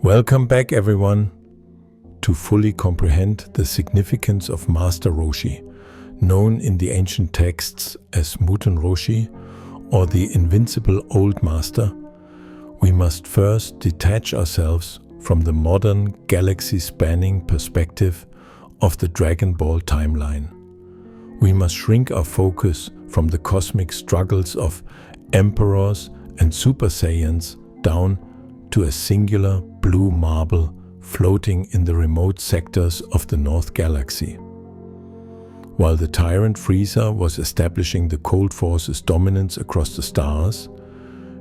Welcome back, everyone. To fully comprehend the significance of Master Roshi, known in the ancient texts as Muten Roshi or the Invincible Old Master, we must first detach ourselves from the modern galaxy-spanning perspective of the Dragon Ball timeline. We must shrink our focus from the cosmic struggles of emperors and Super Saiyans down to a singular blue marble floating in the remote sectors of the North Galaxy. While the tyrant Frieza was establishing the Cold Force's dominance across the stars,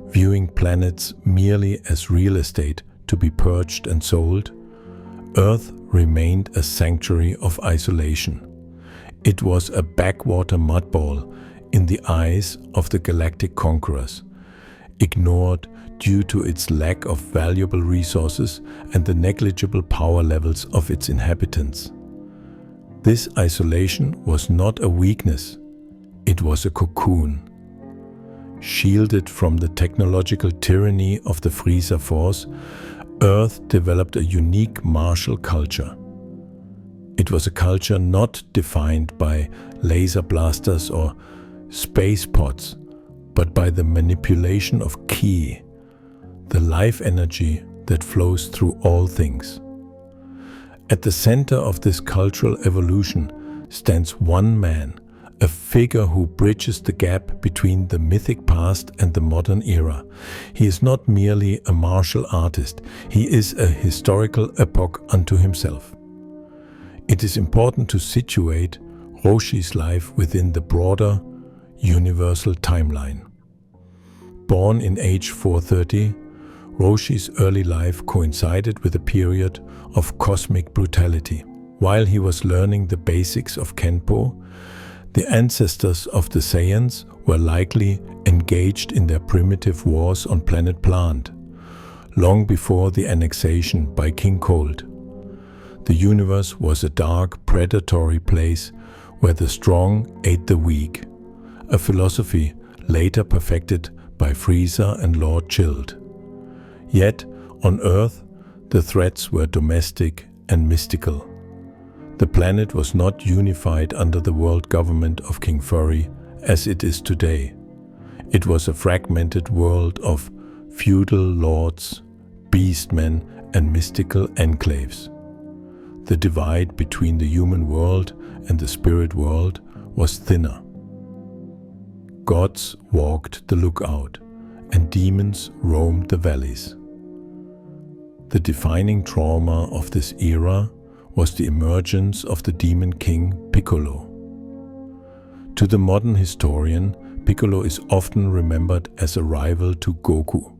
viewing planets merely as real estate to be purged and sold, Earth remained a sanctuary of isolation. It was a backwater mudball in the eyes of the galactic conquerors, ignored due to its lack of valuable resources and the negligible power levels of its inhabitants. This isolation was not a weakness, it was a cocoon. Shielded from the technological tyranny of the Frieza Force, Earth developed a unique martial culture. It was a culture not defined by laser blasters or space pods, but by the manipulation of ki, the life energy that flows through all things. At the center of this cultural evolution stands one man, a figure who bridges the gap between the mythic past and the modern era. He is not merely a martial artist, he is a historical epoch unto himself. It is important to situate Roshi's life within the broader, universal timeline. Born in age 430, Roshi's early life coincided with a period of cosmic brutality. While he was learning the basics of Kenpo, the ancestors of the Saiyans were likely engaged in their primitive wars on planet Plant, long before the annexation by King Cold. The universe was a dark, predatory place where the strong ate the weak, a philosophy later perfected by Frieza and Lord Chilled. Yet, on Earth, the threats were domestic and mystical. The planet was not unified under the world government of King Furry as it is today. It was a fragmented world of feudal lords, beastmen, and mystical enclaves. The divide between the human world and the spirit world was thinner. Gods walked the lookout, and demons roamed the valleys. The defining trauma of this era was the emergence of the demon king Piccolo. To the modern historian, Piccolo is often remembered as a rival to Goku.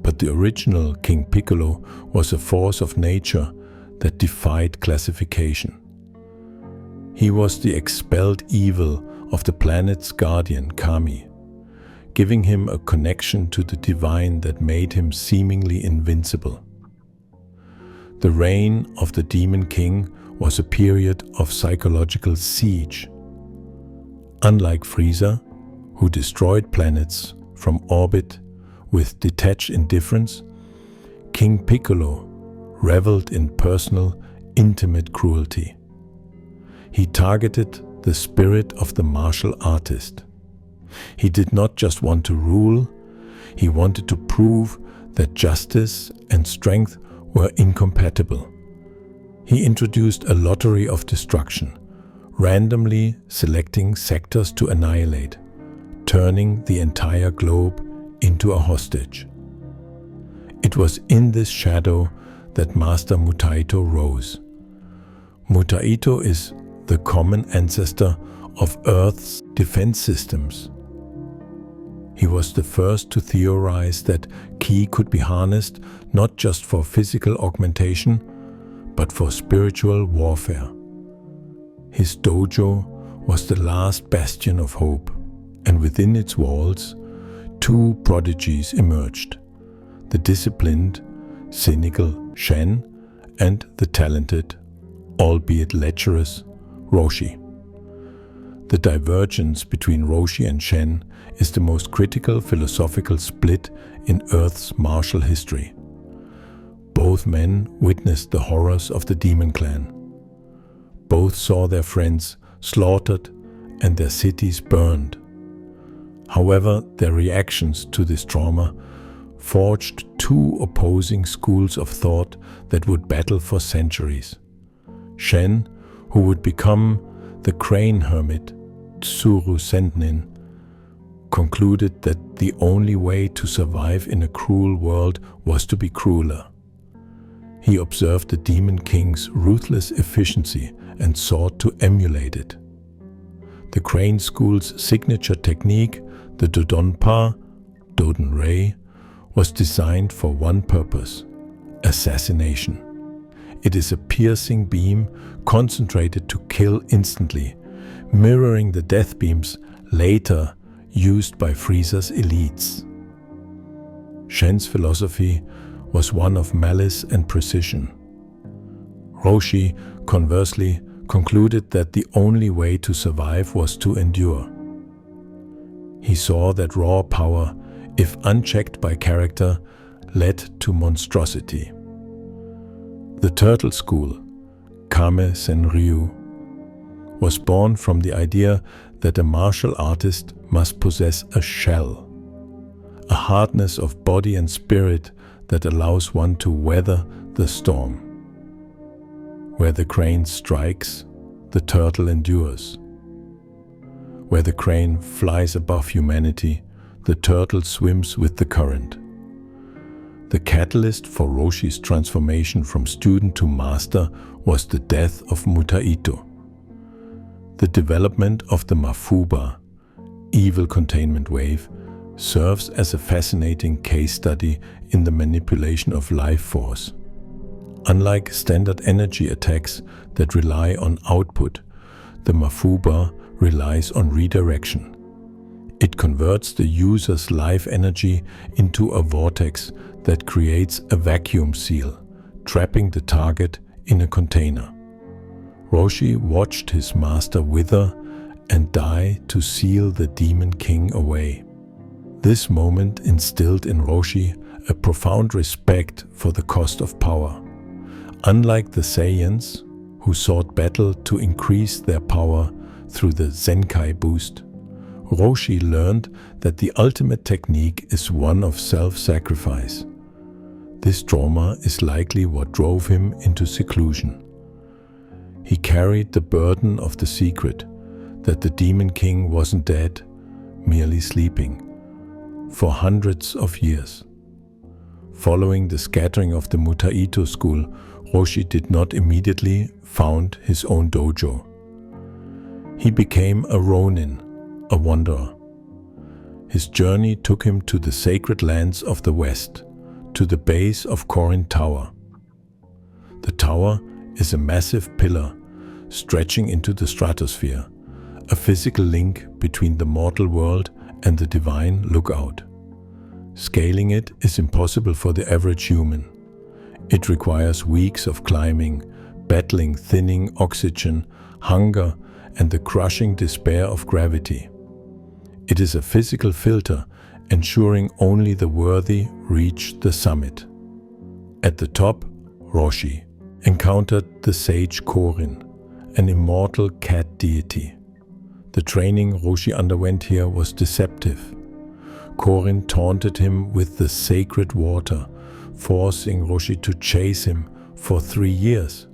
But the original King Piccolo was a force of nature that defied classification. He was the expelled evil of the planet's guardian, Kami, giving him a connection to the divine that made him seemingly invincible. The reign of the Demon King was a period of psychological siege. Unlike Frieza, who destroyed planets from orbit with detached indifference, King Piccolo reveled in personal, intimate cruelty. He targeted the spirit of the martial artist. He did not just want to rule, he wanted to prove that justice and strength were incompatible. He introduced a lottery of destruction, randomly selecting sectors to annihilate, turning the entire globe into a hostage. It was in this shadow that Master Mutaito rose. Mutaito is the common ancestor of Earth's defense systems. He was the first to theorize that ki could be harnessed not just for physical augmentation, but for spiritual warfare. His dojo was the last bastion of hope, and within its walls, two prodigies emerged: the disciplined, cynical Shen and the talented, albeit lecherous, Roshi. The divergence between Roshi and Shen is the most critical philosophical split in Earth's martial history. Both both men witnessed the horrors of the demon clan. Both saw their friends slaughtered and their cities burned. However, their reactions to this trauma forged two opposing schools of thought that would battle for centuries. Shen, who would become the crane hermit Tsuru Sennin, concluded that the only way to survive in a cruel world was to be crueler. He observed the Demon King's ruthless efficiency and sought to emulate it. The Crane School's signature technique, the Dodonpa, Doden Ray, was designed for one purpose: assassination. It is a piercing beam concentrated to kill instantly, mirroring the death beams later used by Frieza's elites. Shen's philosophy was one of malice and precision. Roshi, conversely, concluded that the only way to survive was to endure. He saw that raw power, if unchecked by character, led to monstrosity. The Turtle School, Kame Senryu, was born from the idea that a martial artist must possess a shell, a hardness of body and spirit that allows one to weather the storm. Where the crane strikes, the turtle endures. Where the crane flies above humanity, the turtle swims with the current. The catalyst for Roshi's transformation from student to master was the death of Mutaito. The development of the Mafuba, evil containment wave, serves as a fascinating case study in the manipulation of life force. Unlike standard energy attacks that rely on output, the Mafuba relies on redirection. It converts the user's life energy into a vortex that creates a vacuum seal, trapping the target in a container. Roshi watched his master wither and die to seal the Demon King away. This moment instilled in Roshi a profound respect for the cost of power. Unlike the Saiyans, who sought battle to increase their power through the Zenkai boost, Roshi learned that the ultimate technique is one of self-sacrifice. This trauma is likely what drove him into seclusion. He carried the burden of the secret that the Demon King wasn't dead, merely sleeping, for hundreds of years. Following the scattering of the Mutaito school, Roshi did not immediately found his own dojo. He became a Ronin, a wanderer. His journey took him to the sacred lands of the West, to the base of Korin Tower. The tower is a massive pillar stretching into the stratosphere, a physical link between the mortal world and the divine lookout. Scaling it is impossible for the average human. It requires weeks of climbing, battling thinning oxygen, hunger, and the crushing despair of gravity. It is a physical filter, ensuring only the worthy reach the summit. At the top, Roshi encountered the sage Korin, an immortal cat deity. The training Roshi underwent here was deceptive. Korin taunted him with the sacred water, forcing Roshi to chase him for 3 years.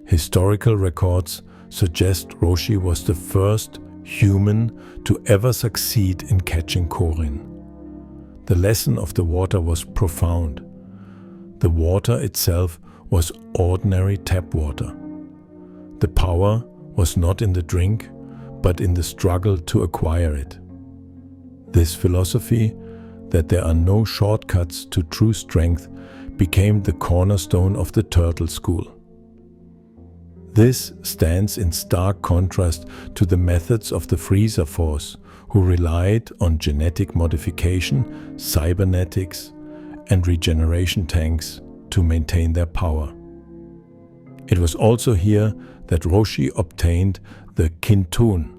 Historical records suggest Roshi was the first human to ever succeed in catching Korin. The lesson of the water was profound. The water itself was ordinary tap water. The power was not in the drink, but in the struggle to acquire it. This philosophy, that there are no shortcuts to true strength, became the cornerstone of the Turtle School. This stands in stark contrast to the methods of the Frieza Force, who relied on genetic modification, cybernetics, and regeneration tanks to maintain their power. It was also here that Roshi obtained the Kintun,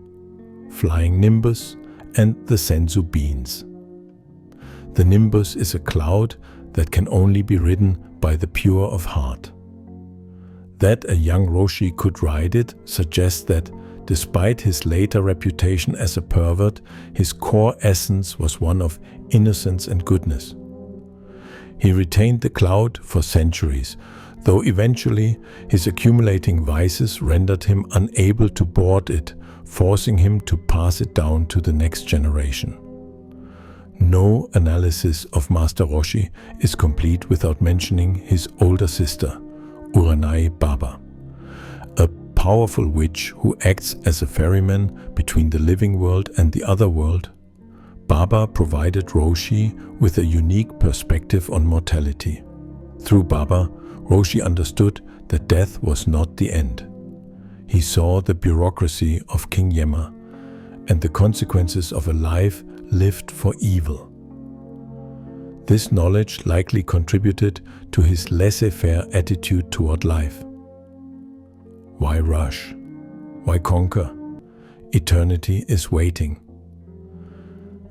flying nimbus, and the Senzu beans. The nimbus is a cloud that can only be ridden by the pure of heart. That a young Roshi could ride it suggests that, despite his later reputation as a pervert, his core essence was one of innocence and goodness. He retained the cloud for centuries, though eventually his accumulating vices rendered him unable to board it, forcing him to pass it down to the next generation. No analysis of Master Roshi is complete without mentioning his older sister, Uranai Baba, a powerful witch who acts as a ferryman between the living world and the other world. Baba provided Roshi with a unique perspective on mortality. Through Baba, Roshi understood that death was not the end. He saw the bureaucracy of King Yema and the consequences of a life lived for evil. This knowledge likely contributed to his laissez-faire attitude toward life. Why rush? Why conquer? Eternity is waiting.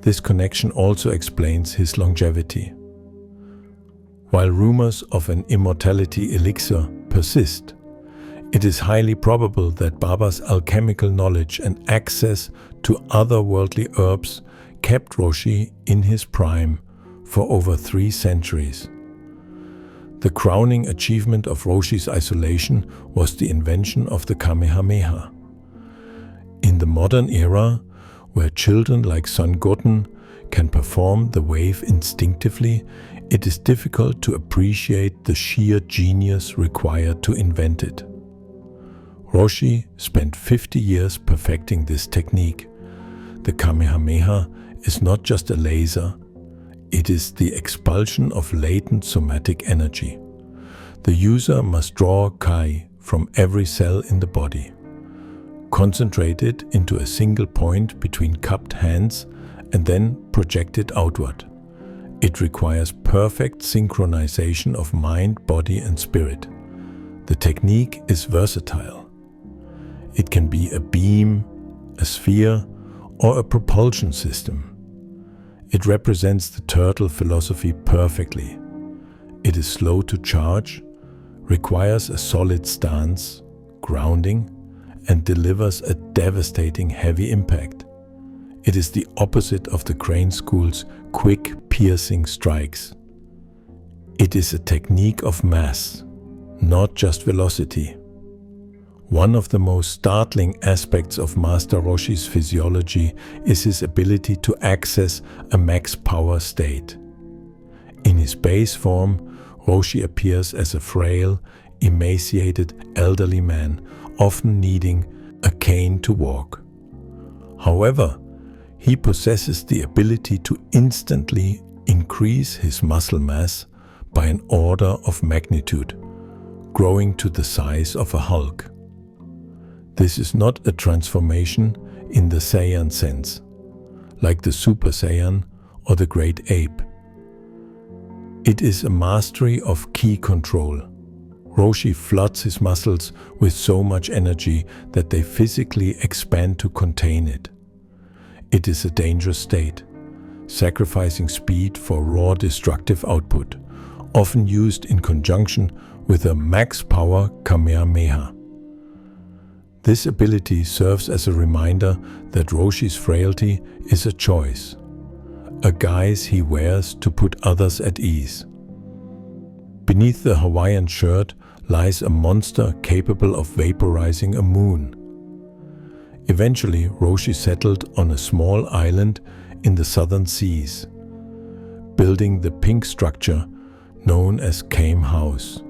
This connection also explains his longevity. While rumors of an immortality elixir persist, it is highly probable that Baba's alchemical knowledge and access to otherworldly herbs kept Roshi in his prime for over 3 centuries. The crowning achievement of Roshi's isolation was the invention of the Kamehameha. In the modern era, where children like Son Goten can perform the wave instinctively, it is difficult to appreciate the sheer genius required to invent it. Roshi spent 50 years perfecting this technique. The Kamehameha is not just a laser, it is the expulsion of latent somatic energy. The user must draw Kai from every cell in the body, concentrate it into a single point between cupped hands, and then project it outward. It requires perfect synchronization of mind, body, and spirit. The technique is versatile. It can be a beam, a sphere, or a propulsion system. It represents the turtle philosophy perfectly. It is slow to charge, requires a solid stance, grounding, and delivers a devastating heavy impact. It is the opposite of the Crane School's quick, piercing strikes. It is a technique of mass, not just velocity. One of the most startling aspects of Master Roshi's physiology is his ability to access a max power state. In his base form, Roshi appears as a frail, emaciated elderly man, often needing a cane to walk. However, he possesses the ability to instantly increase his muscle mass by an order of magnitude, growing to the size of a Hulk. This is not a transformation in the Saiyan sense, like the Super Saiyan or the Great Ape. It is a mastery of ki control. Roshi floods his muscles with so much energy that they physically expand to contain it. It is a dangerous state, sacrificing speed for raw destructive output, often used in conjunction with a max power Kamehameha. This ability serves as a reminder that Roshi's frailty is a choice, a guise he wears to put others at ease. Beneath the Hawaiian shirt lies a monster capable of vaporizing a moon. Eventually, Roshi settled on a small island in the southern seas, building the pink structure known as Kame House.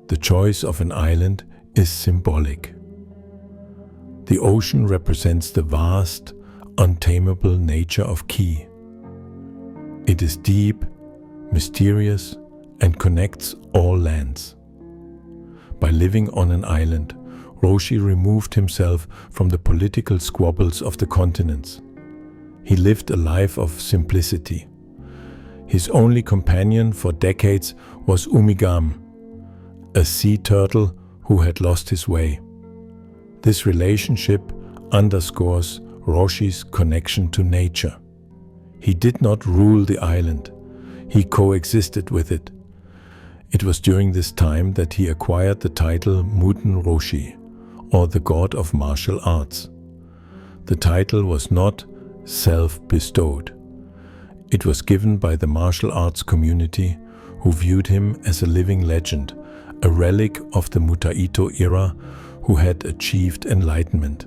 The choice of an island is symbolic. The ocean represents the vast, untamable nature of ki. It is deep, mysterious, and connects all lands. By living on an island, Roshi removed himself from the political squabbles of the continents. He lived a life of simplicity. His only companion for decades was Umigam, a sea turtle who had lost his way. This relationship underscores Roshi's connection to nature. He did not rule the island, he coexisted with it. It was during this time that he acquired the title Muten Roshi, or the God of Martial Arts. The title was not self-bestowed. It was given by the martial arts community, who viewed him as a living legend, a relic of the Mutaito era who had achieved enlightenment.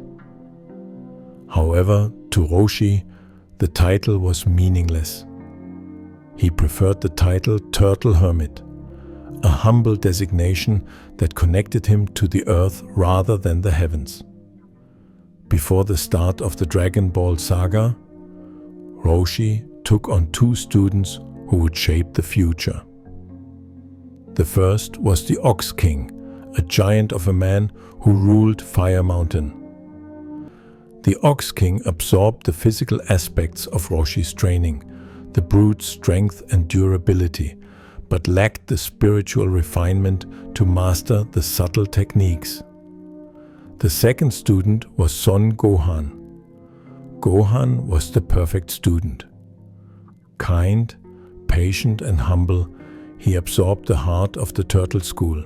However, to Roshi, the title was meaningless. He preferred the title Turtle Hermit, a humble designation that connected him to the earth rather than the heavens. Before the start of the Dragon Ball saga, Roshi took on 2 students who would shape the future. The first was the Ox King, a giant of a man who ruled Fire Mountain. The Ox King absorbed the physical aspects of Roshi's training, the brute strength and durability, but lacked the spiritual refinement to master the subtle techniques. The second student was Son Gohan. Gohan was the perfect student. Kind, patient and humble, he absorbed the heart of the turtle school.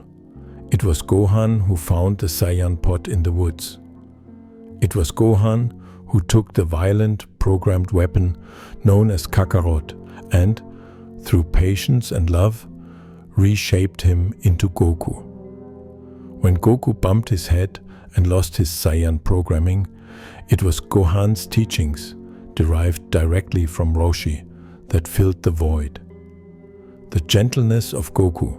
It was Gohan who found the Saiyan pot in the woods. It was Gohan who took the violent programmed weapon known as Kakarot and, through patience and love, reshaped him into Goku. When Goku bumped his head and lost his Saiyan programming, it was Gohan's teachings, derived directly from Roshi, that filled the void. The gentleness of Goku,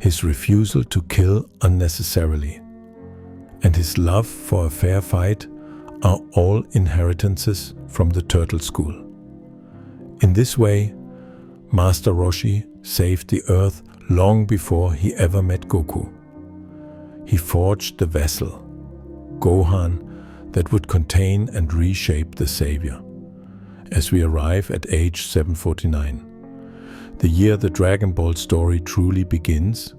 his refusal to kill unnecessarily, and his love for a fair fight are all inheritances from the Turtle School. In this way, Master Roshi saved the earth long before he ever met Goku. He forged the vessel, Gohan, that would contain and reshape the Savior. As we arrive at age 749, the year the Dragon Ball story truly begins,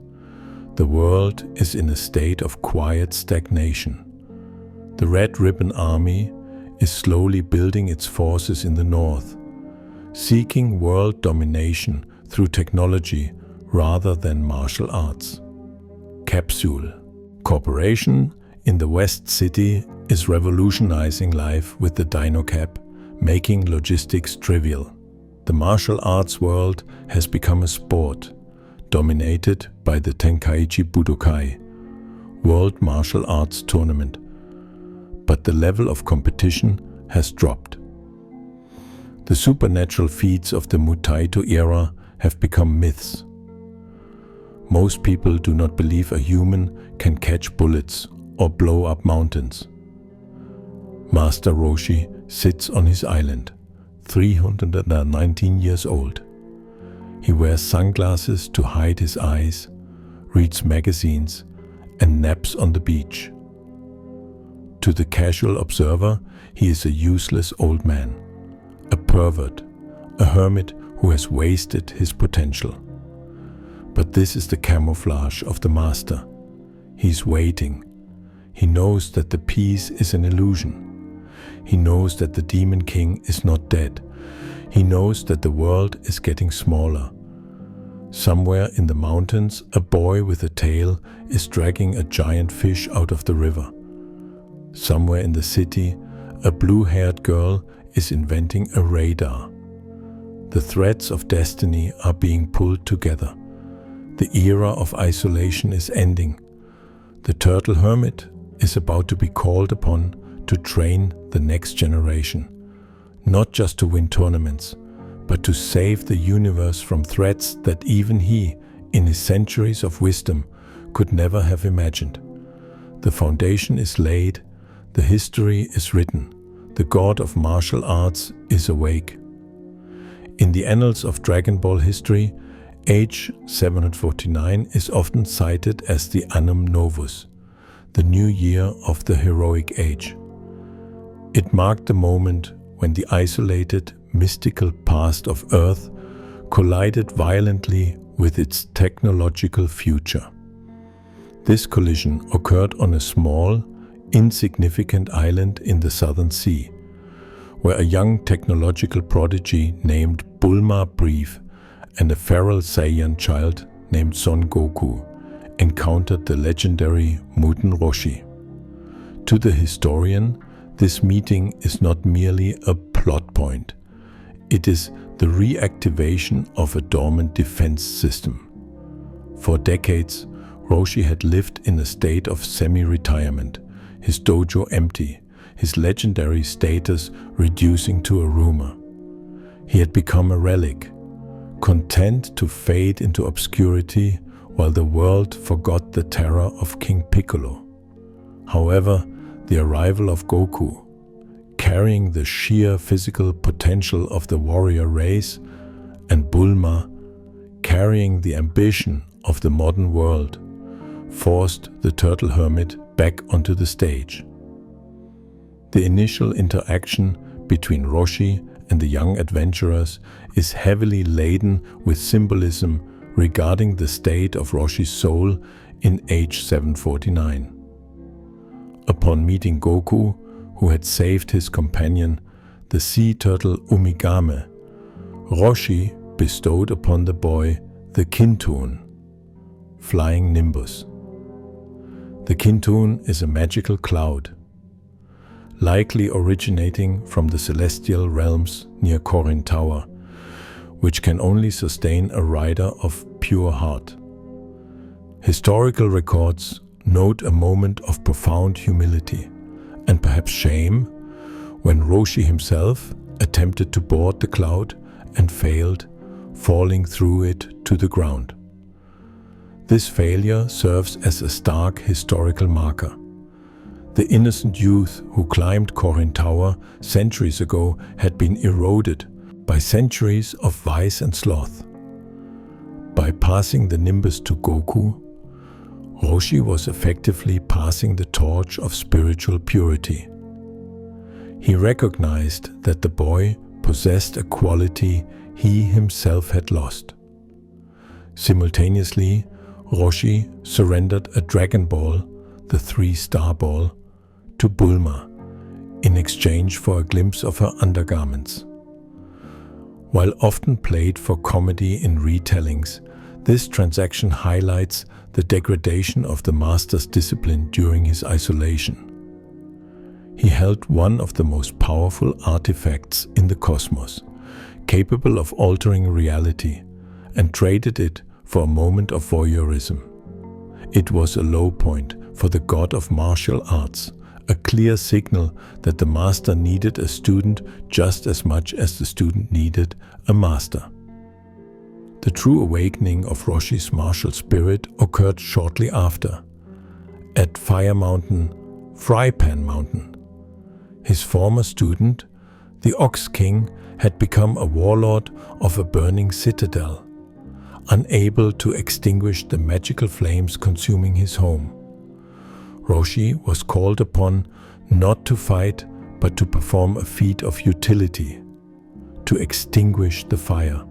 the world is in a state of quiet stagnation. The Red Ribbon Army is slowly building its forces in the north, seeking world domination through technology rather than martial arts. Capsule Corporation in the West City is revolutionizing life with the Dino Cap, making logistics trivial. The martial arts world has become a sport, dominated by the Tenkaichi Budokai, World Martial Arts Tournament. But the level of competition has dropped. The supernatural feats of the Mutaito era have become myths. Most people do not believe a human can catch bullets or blow up mountains. Master Roshi sits on his island, 319 years old. He wears sunglasses to hide his eyes, reads magazines, and naps on the beach. To the casual observer, he is a useless old man, a pervert, a hermit who has wasted his potential. But this is the camouflage of the master. He's waiting. He knows that the peace is an illusion. He knows that the Demon King is not dead. He knows that the world is getting smaller. Somewhere in the mountains, a boy with a tail is dragging a giant fish out of the river. Somewhere in the city, a blue-haired girl is inventing a radar. The threads of destiny are being pulled together. The era of isolation is ending. The Turtle Hermit is about to be called upon to train the next generation, not just to win tournaments, but to save the universe from threats that even he, in his centuries of wisdom, could never have imagined. The foundation is laid, the history is written, the god of martial arts is awake. In the annals of Dragon Ball history, age 749 is often cited as the Annum Novus, the new year of the heroic age. It marked the moment when the isolated, mystical past of Earth collided violently with its technological future. This collision occurred on a small, insignificant island in the Southern Sea, where a young technological prodigy named Bulma Brief and a feral Saiyan child named Son Goku encountered the legendary Muten Roshi. To the historian, this meeting is not merely a plot point. It is the reactivation of a dormant defense system. For decades, Roshi had lived in a state of semi-retirement, his dojo empty, his legendary status reducing to a rumor. He had become a relic, content to fade into obscurity while the world forgot the terror of King Piccolo. However, the arrival of Goku, carrying the sheer physical potential of the warrior race, and Bulma, carrying the ambition of the modern world, forced the turtle hermit back onto the stage. The initial interaction between Roshi and the young adventurers is heavily laden with symbolism regarding the state of Roshi's soul in age 749. Upon meeting Goku, who had saved his companion, the sea turtle Umigame, Roshi bestowed upon the boy the Kintun, flying nimbus. The Kintun is a magical cloud, likely originating from the celestial realms near Korin Tower, which can only sustain a rider of pure heart. Historical records note a moment of profound humility and perhaps shame when Roshi himself attempted to board the cloud and failed, falling through it to the ground. This failure serves as a stark historical marker. The innocent youth who climbed Korin Tower centuries ago had been eroded by centuries of vice and sloth. By passing the nimbus to Goku, Roshi was effectively passing the torch of spiritual purity. He recognized that the boy possessed a quality he himself had lost. Simultaneously, Roshi surrendered a Dragon Ball, the 3-star ball, to Bulma in exchange for a glimpse of her undergarments. While often played for comedy in retellings, this transaction highlights the degradation of the master's discipline during his isolation. He held one of the most powerful artifacts in the cosmos, capable of altering reality, and traded it for a moment of voyeurism. It was a low point for the god of martial arts, a clear signal that the master needed a student just as much as the student needed a master. The true awakening of Roshi's martial spirit occurred shortly after, at Fire Mountain, Frypan Mountain. His former student, the Ox King, had become a warlord of a burning citadel, unable to extinguish the magical flames consuming his home. Roshi was called upon not to fight, but to perform a feat of utility, to extinguish the fire.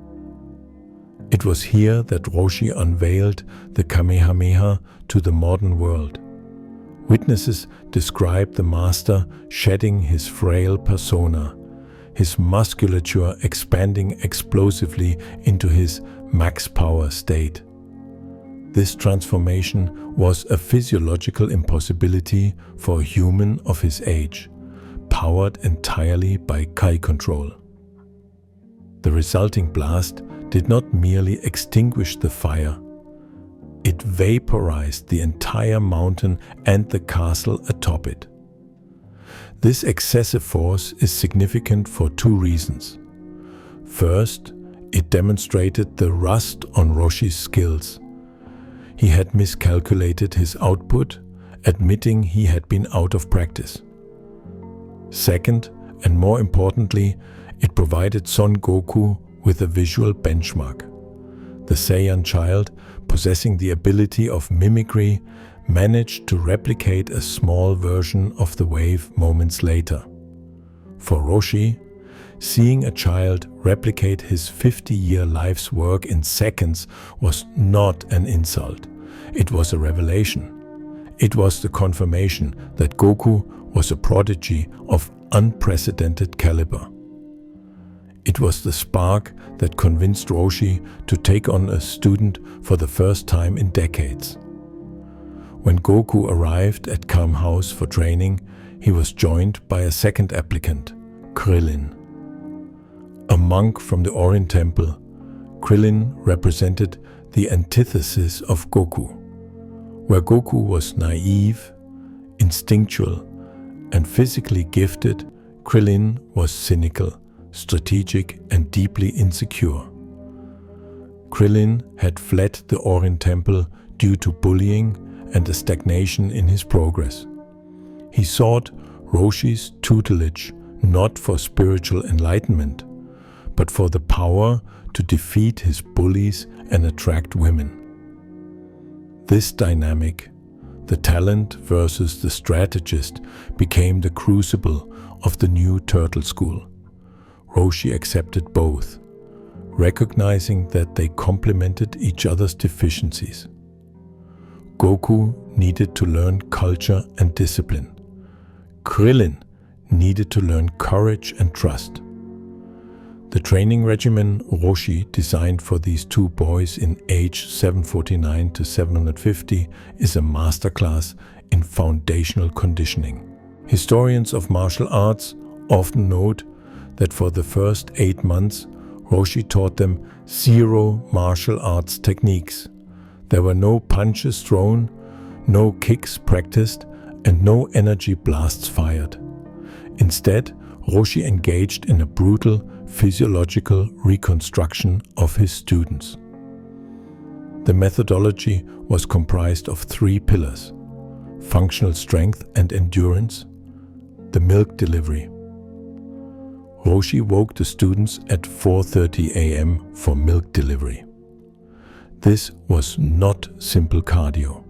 It was here that Roshi unveiled the Kamehameha to the modern world. Witnesses describe the master shedding his frail persona, his musculature expanding explosively into his max power state. This transformation was a physiological impossibility for a human of his age, powered entirely by Kai control. The resulting blast did not merely extinguish the fire, it vaporized the entire mountain and the castle atop it. This excessive force is significant for two reasons. First, it demonstrated the rust on Roshi's skills. He had miscalculated his output, admitting he had been out of practice. Second, and more importantly, it provided Son Goku with a visual benchmark. The Saiyan child, possessing the ability of mimicry, managed to replicate a small version of the wave moments later. For Roshi, seeing a child replicate his 50-year life's work in seconds was not an insult. It was a revelation. It was the confirmation that Goku was a prodigy of unprecedented caliber. It was the spark that convinced Roshi to take on a student for the first time in decades. When Goku arrived at Kame House for training, he was joined by a second applicant, Krillin. A monk from the Orient Temple, Krillin represented the antithesis of Goku. Where Goku was naive, instinctual, and physically gifted, Krillin was cynical, strategic, and deeply insecure. Krillin had fled the Orient Temple due to bullying and a stagnation in his progress. He sought Roshi's tutelage not for spiritual enlightenment, but for the power to defeat his bullies and attract women. This dynamic, the talent versus the strategist, became the crucible of the new turtle school. Roshi accepted both, recognizing that they complemented each other's deficiencies. Goku needed to learn culture and discipline. Krillin needed to learn courage and trust. The training regimen Roshi designed for these two boys in age 749 to 750 is a masterclass in foundational conditioning. Historians of martial arts often note that for the first 8 months, Roshi taught them 0 martial arts techniques. There were no punches thrown, no kicks practiced, and no energy blasts fired. Instead, Roshi engaged in a brutal physiological reconstruction of his students. The methodology was comprised of 3 pillars: functional strength and endurance, the milk delivery. Roshi woke the students at 4:30 a.m. for milk delivery. This was not simple cardio.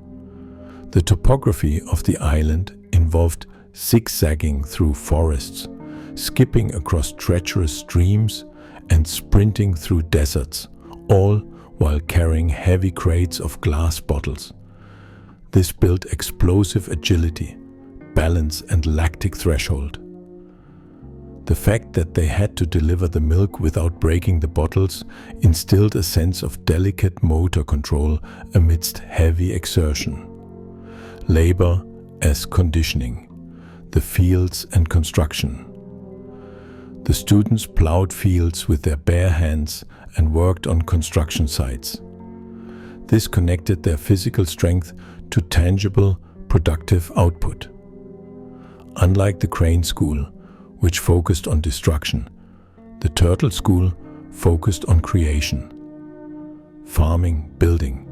The topography of the island involved zigzagging through forests, skipping across treacherous streams, and sprinting through deserts, all while carrying heavy crates of glass bottles. This built explosive agility, balance, and lactic threshold. The fact that they had to deliver the milk without breaking the bottles instilled a sense of delicate motor control amidst heavy exertion. Labor as conditioning, the fields and construction. The students plowed fields with their bare hands and worked on construction sites. This connected their physical strength to tangible, productive output. Unlike the crane school, which focused on destruction, the turtle school focused on creation, farming, building.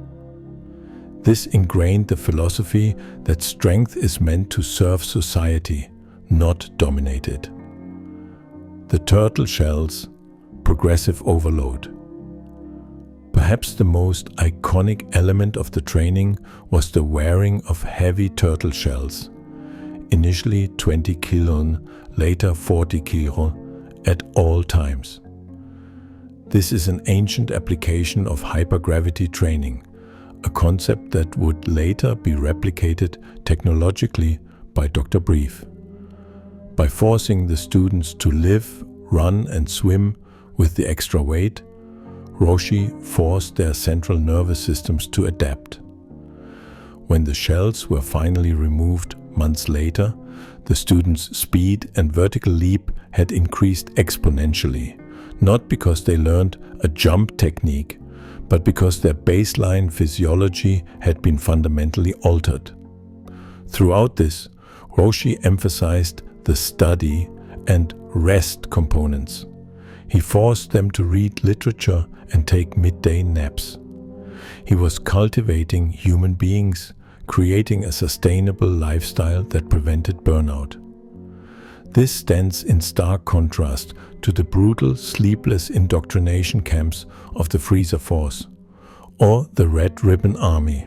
This ingrained the philosophy that strength is meant to serve society, not dominate it. The turtle shells, progressive overload. Perhaps the most iconic element of the training was the wearing of heavy turtle shells, initially 20 kilon, later 40 kilo, at all times. This is an ancient application of hypergravity training, a concept that would later be replicated technologically by Dr. Brief. By forcing the students to live, run, and swim with the extra weight, Roshi forced their central nervous systems to adapt. When the shells were finally removed months later, the students' speed and vertical leap had increased exponentially, not because they learned a jump technique, but because their baseline physiology had been fundamentally altered. Throughout this, Roshi emphasized the study and rest components. He forced them to read literature and take midday naps. He was cultivating human beings, creating a sustainable lifestyle that prevented burnout. This stands in stark contrast to the brutal, sleepless indoctrination camps of the Freezer Force or the Red Ribbon Army.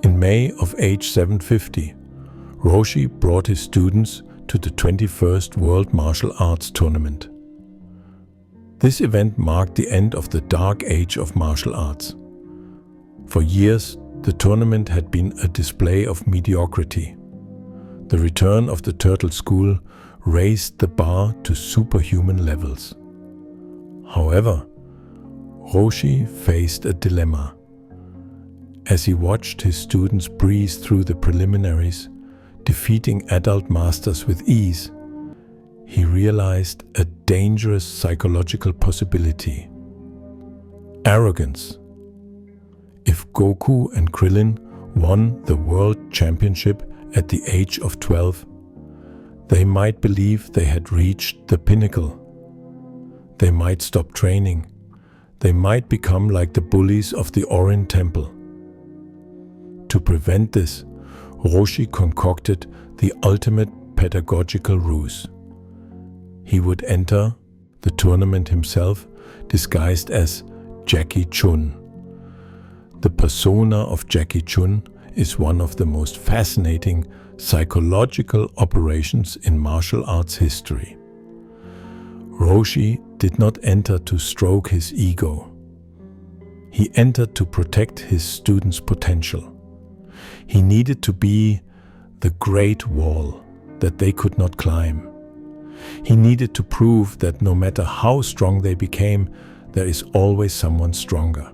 In May of age 750, Roshi brought his students to the 21st World Martial Arts Tournament. This event marked the end of the dark age of martial arts. For years, the tournament had been a display of mediocrity. The return of the Turtle School raised the bar to superhuman levels. However, Roshi faced a dilemma. As he watched his students breeze through the preliminaries, defeating adult masters with ease, he realized a dangerous psychological possibility: arrogance. If Goku and Krillin won the world championship at the age of 12, they might believe they had reached the pinnacle. They might stop training. They might become like the bullies of the Orin Temple. To prevent this, Roshi concocted the ultimate pedagogical ruse. He would enter the tournament himself, disguised as Jackie Chun. The persona of Jackie Chun is one of the most fascinating psychological operations in martial arts history. Roshi did not enter to stroke his ego. He entered to protect his students' potential. He needed to be the great wall that they could not climb. He needed to prove that no matter how strong they became, there is always someone stronger.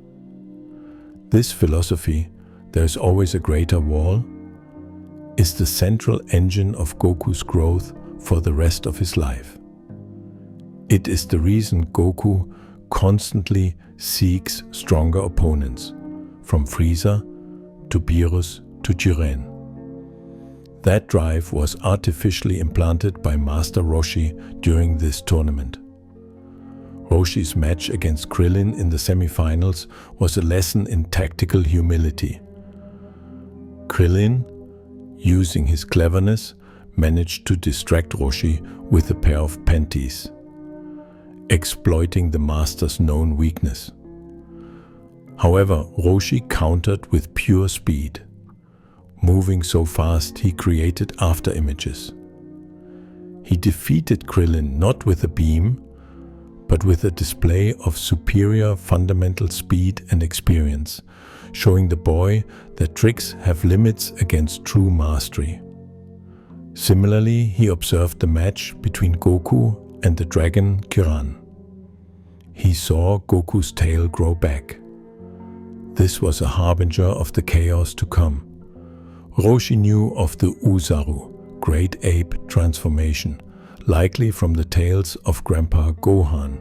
This philosophy, there is always a greater wall, is the central engine of Goku's growth for the rest of his life. It is the reason Goku constantly seeks stronger opponents, from Frieza to Beerus to Jiren. That drive was artificially implanted by Master Roshi during this tournament. Roshi's match against Krillin in the semifinals was a lesson in tactical humility. Krillin, using his cleverness, managed to distract Roshi with a pair of panties, exploiting the master's known weakness. However, Roshi countered with pure speed. Moving so fast, he created afterimages. He defeated Krillin not with a beam, but with a display of superior fundamental speed and experience, showing the boy that tricks have limits against true mastery. Similarly, he observed the match between Goku and the dragon Kiran. He saw Goku's tail grow back. This was a harbinger of the chaos to come. Roshi knew of the Uzaru, great ape transformation, likely from the tales of Grandpa Gohan.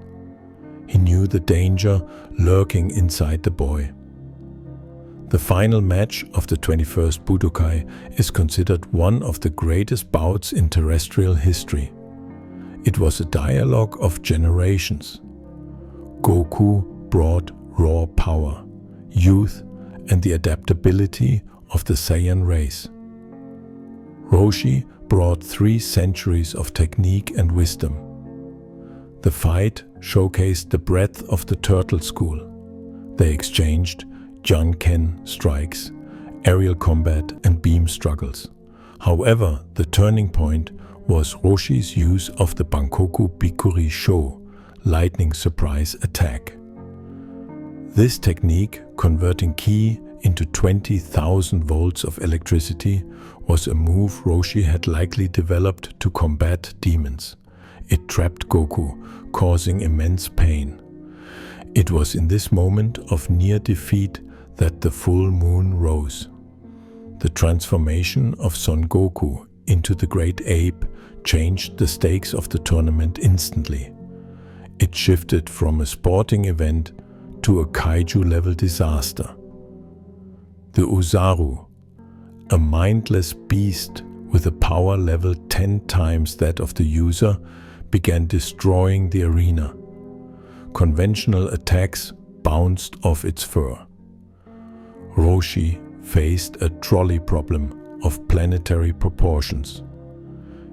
He knew the danger lurking inside the boy. The final match of the 21st Budokai is considered one of the greatest bouts in terrestrial history. It was a dialogue of generations. Goku brought raw power, youth, and the adaptability of the Saiyan race. Roshi brought 3 centuries of technique and wisdom. The fight showcased the breadth of the Turtle School. They exchanged Janken strikes, aerial combat, and beam struggles. However, the turning point was Roshi's use of the Bankoku Bikuri Sho, lightning surprise attack. This technique, converting ki into 20,000 volts of electricity, was a move Roshi had likely developed to combat demons. It trapped Goku, causing immense pain. It was in this moment of near defeat that the full moon rose. The transformation of Son Goku into the great ape changed the stakes of the tournament instantly. It shifted from a sporting event to a kaiju-level disaster. The Uzaru, a mindless beast with a power level 10 times that of the user, began destroying the arena. Conventional attacks bounced off its fur. Roshi faced a trolley problem of planetary proportions.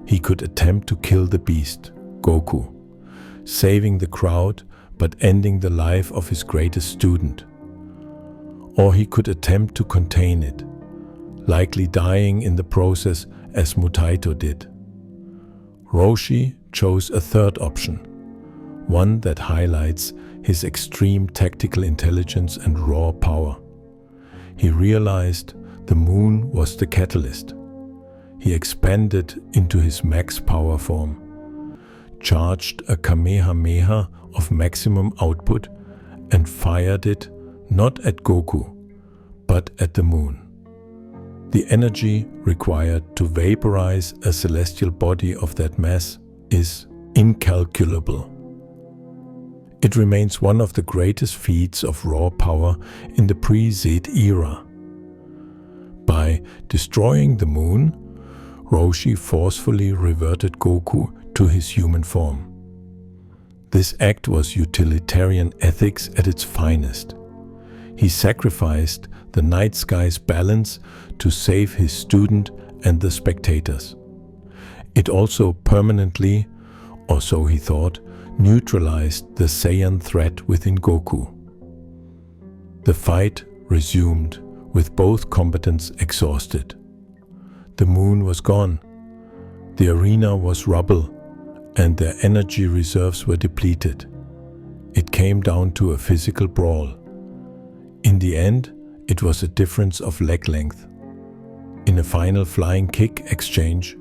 He could attempt to kill the beast, Goku, saving the crowd but ending the life of his greatest student. Or he could attempt to contain it, likely dying in the process as Mutaito did. Roshi chose a third option, one that highlights his extreme tactical intelligence and raw power. He realized the moon was the catalyst. He expanded into his max power form, charged a Kamehameha of maximum output and fired it not at Goku, but at the moon. The energy required to vaporize a celestial body of that mass is incalculable. It remains one of the greatest feats of raw power in the pre-Z era. By destroying the moon, Roshi forcefully reverted Goku to his human form. This act was utilitarian ethics at its finest. He sacrificed the night sky's balance to save his student and the spectators. It also permanently, or so he thought, neutralized the Saiyan threat within Goku. The fight resumed with both combatants exhausted. The moon was gone, the arena was rubble, and their energy reserves were depleted. It came down to a physical brawl. In the end, it was a difference of leg length. In a final flying kick exchange,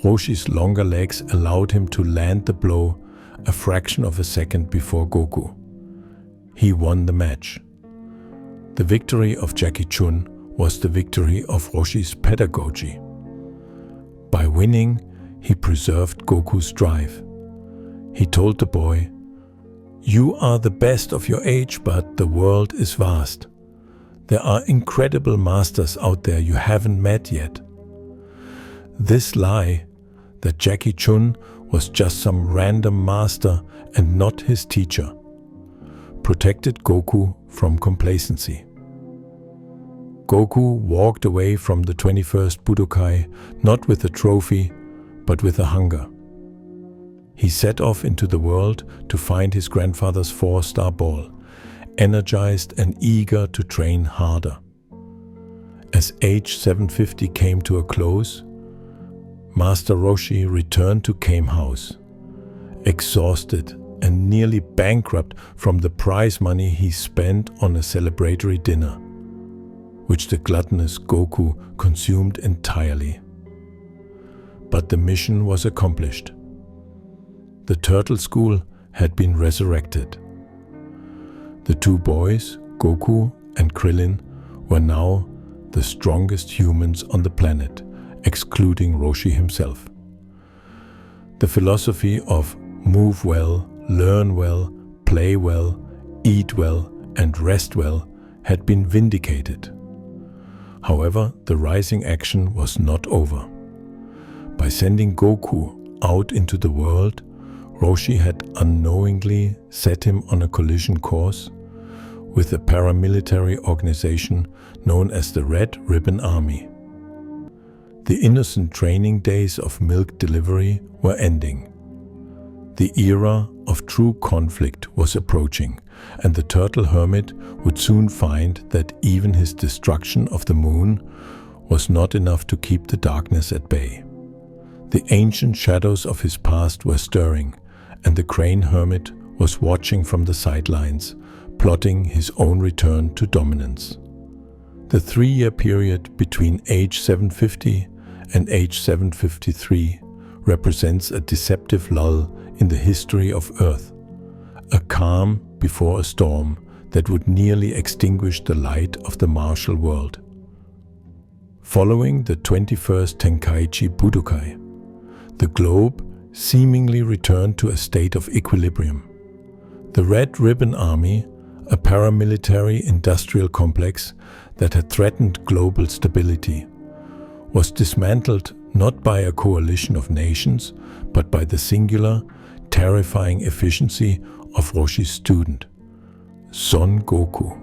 Roshi's longer legs allowed him to land the blow a fraction of a second before Goku. He won the match. The victory of Jackie Chun was the victory of Roshi's pedagogy. By winning, he preserved Goku's drive. He told the boy, "You are the best of your age, but the world is vast. There are incredible masters out there you haven't met yet." This lie, that Jackie Chun was just some random master and not his teacher, protected Goku from complacency. Goku walked away from the 21st Budokai not with a trophy, but with a hunger. He set off into the world to find his grandfather's 4-star ball, energized and eager to train harder. As age 750 came to a close, Master Roshi returned to Kame House, exhausted and nearly bankrupt from the prize money he spent on a celebratory dinner, which the gluttonous Goku consumed entirely. But the mission was accomplished. The Turtle School had been resurrected. The two boys, Goku and Krillin, were now the strongest humans on the planet, excluding Roshi himself. The philosophy of move well, learn well, play well, eat well, and rest well had been vindicated. However, the rising action was not over. By sending Goku out into the world, Roshi had unknowingly set him on a collision course with a paramilitary organization known as the Red Ribbon Army. The innocent training days of milk delivery were ending. The era of true conflict was approaching, and the Turtle Hermit would soon find that even his destruction of the moon was not enough to keep the darkness at bay. The ancient shadows of his past were stirring, and the Crane Hermit was watching from the sidelines, plotting his own return to dominance. The 3-year period between age 750 and age 753 represents a deceptive lull in the history of Earth, a calm before a storm that would nearly extinguish the light of the martial world. Following the 21st Tenkaichi Budokai, the globe seemingly returned to a state of equilibrium. The Red Ribbon Army, a paramilitary industrial complex that had threatened global stability, was dismantled not by a coalition of nations, but by the singular, terrifying efficiency of Roshi's student, Son Goku.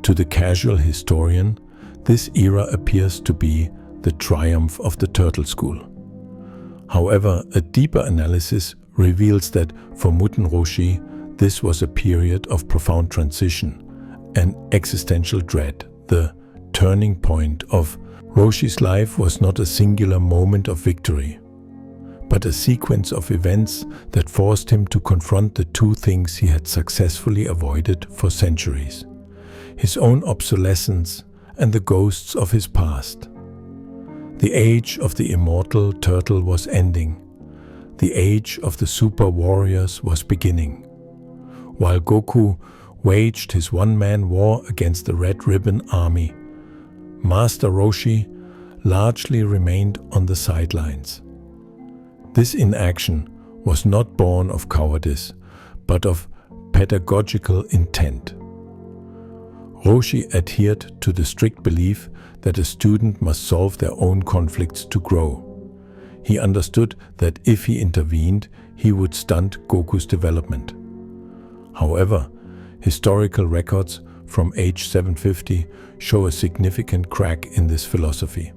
To the casual historian, this era appears to be the triumph of the Turtle School. However, a deeper analysis reveals that for Muten Roshi, this was a period of profound transition and existential dread. The turning point of Roshi's life was not a singular moment of victory, but a sequence of events that forced him to confront the two things he had successfully avoided for centuries: his own obsolescence and the ghosts of his past. The age of the immortal turtle was ending. The age of the super warriors was beginning. While Goku waged his one-man war against the Red Ribbon Army, Master Roshi largely remained on the sidelines. This inaction was not born of cowardice, but of pedagogical intent. Roshi adhered to the strict belief that a student must solve their own conflicts to grow. He understood that if he intervened, he would stunt Goku's development. However, historical records from age 750 show a significant crack in this philosophy.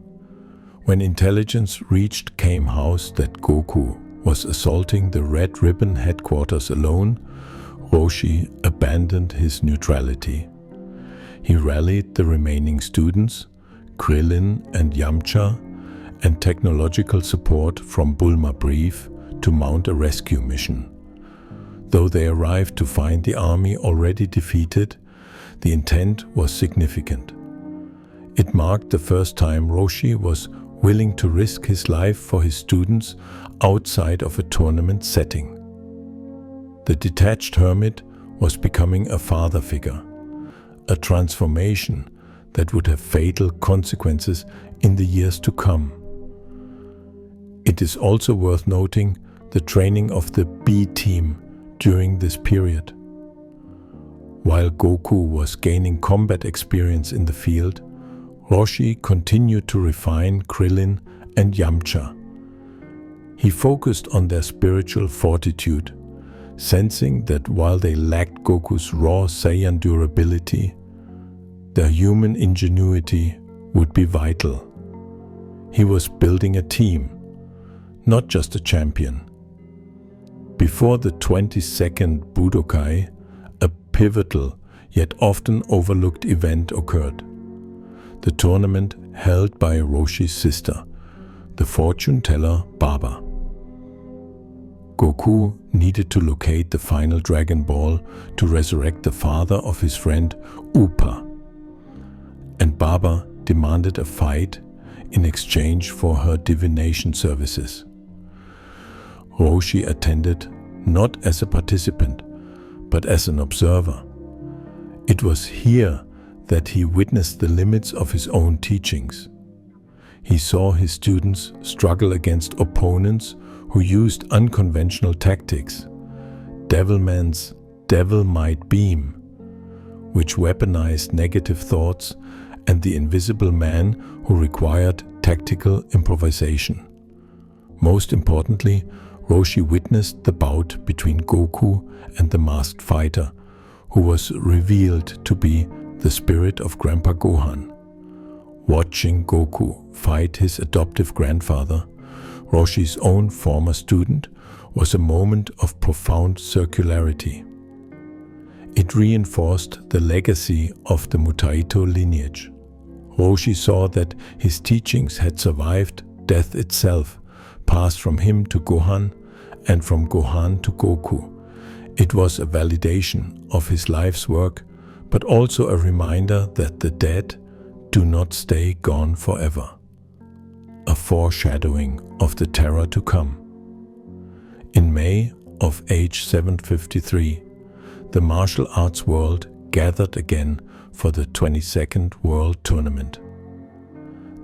When intelligence reached Kame House that Goku was assaulting the Red Ribbon headquarters alone, Roshi abandoned his neutrality. He rallied the remaining students, Krillin and Yamcha, and technological support from Bulma Brief to mount a rescue mission. Though they arrived to find the army already defeated, the intent was significant. It marked the first time Roshi was willing to risk his life for his students outside of a tournament setting. The detached hermit was becoming a father figure, a transformation that would have fatal consequences in the years to come. It is also worth noting the training of the B-team during this period. While Goku was gaining combat experience in the field, Roshi continued to refine Krillin and Yamcha. He focused on their spiritual fortitude, sensing that while they lacked Goku's raw Saiyan durability, their human ingenuity would be vital. He was building a team, not just a champion. Before the 22nd Budokai, a pivotal yet often overlooked event occurred. The tournament held by Roshi's sister, the fortune teller Baba. Goku needed to locate the final Dragon Ball to resurrect the father of his friend Upa, and Baba demanded a fight in exchange for her divination services. Roshi attended not as a participant, but as an observer. It was here that he witnessed the limits of his own teachings. He saw his students struggle against opponents who used unconventional tactics. Devilman's Devil Might Beam, which weaponized negative thoughts, and the Invisible Man, who required tactical improvisation. Most importantly, Roshi witnessed the bout between Goku and the masked fighter, who was revealed to be the spirit of Grandpa Gohan. Watching Goku fight his adoptive grandfather, Roshi's own former student, was a moment of profound circularity. It reinforced the legacy of the Mutaito lineage. Roshi saw that his teachings had survived death itself, passed from him to Gohan and from Gohan to Goku. It was a validation of his life's work, but also a reminder that the dead do not stay gone forever. A foreshadowing of the terror to come. In May of age 753, the martial arts world gathered again for the 22nd World Tournament.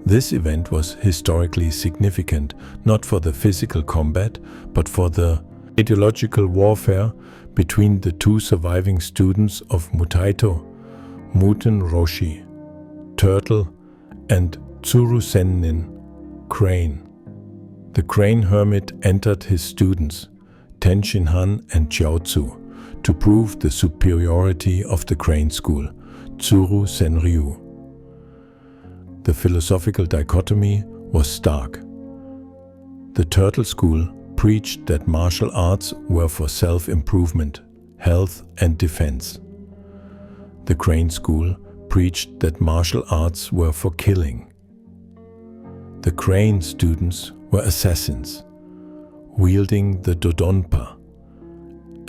This event was historically significant not for the physical combat, but for the ideological warfare between the two surviving students of Mutaito, Muten Roshi, Turtle, and Tsuru Sennin, Crane. The Crane Hermit entered his students, Tenshinhan and Chiaotzu, to prove the superiority of the Crane school, Tsuru Senryu. The philosophical dichotomy was stark. The Turtle school preached that martial arts were for self-improvement, health and defense. The Crane school preached that martial arts were for killing. The Crane students were assassins, wielding the Dodonpa,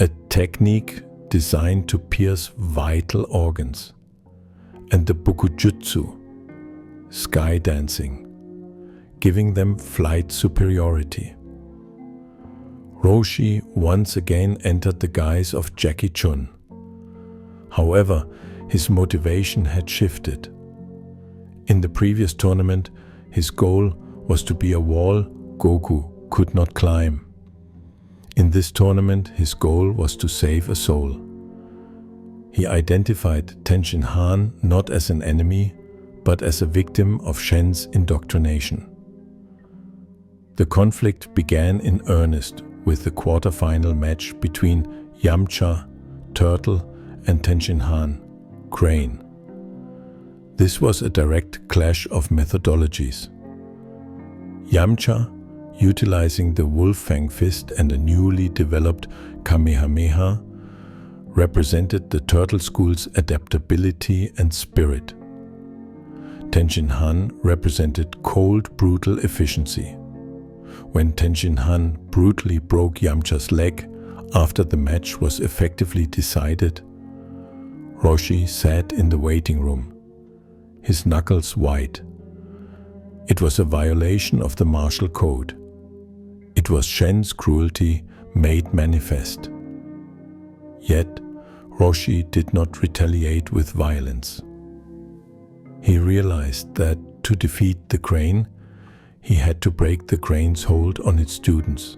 a technique designed to pierce vital organs, and the Bukujutsu, sky dancing, giving them flight superiority. Roshi once again entered the guise of Jackie Chun. However, his motivation had shifted. In the previous tournament, his goal was to be a wall Goku could not climb. In this tournament, his goal was to save a soul. He identified Tenshin Han not as an enemy, but as a victim of Shen's indoctrination. The conflict began in earnest with the quarter-final match between Yamcha, Turtle, and Tenshin Han, Crane. This was a direct clash of methodologies. Yamcha, utilizing the Wolf Fang Fist and a newly developed Kamehameha, represented the Turtle School's adaptability and spirit. Tenshin Han represented cold, brutal efficiency. When Tenshin Han brutally broke Yamcha's leg after the match was effectively decided, Roshi sat in the waiting room, his knuckles white. It was a violation of the martial code. It was Shen's cruelty made manifest. Yet, Roshi did not retaliate with violence. He realized that to defeat the Crane, he had to break the Crane's hold on its students,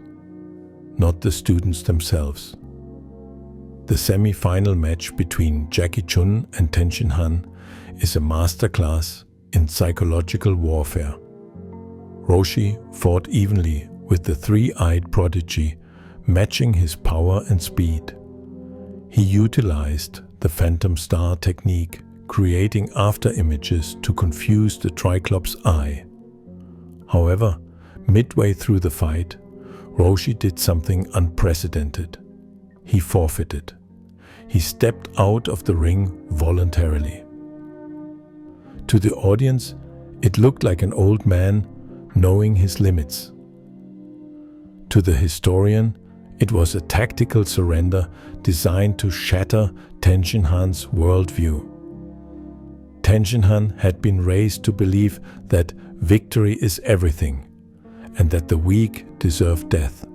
not the students themselves. The semi-final match between Jackie Chun and Tenshin Han is a masterclass in psychological warfare. Roshi fought evenly with the three-eyed prodigy, matching his power and speed. He utilized the Phantom Star technique, creating after-images to confuse the Triclops' eye. However, midway through the fight, Roshi did something unprecedented. He forfeited. He stepped out of the ring voluntarily. To the audience, it looked like an old man knowing his limits. To the historian, it was a tactical surrender designed to shatter Tenshin Han's worldview. Tenshin Han had been raised to believe that victory is everything and that the weak deserve death.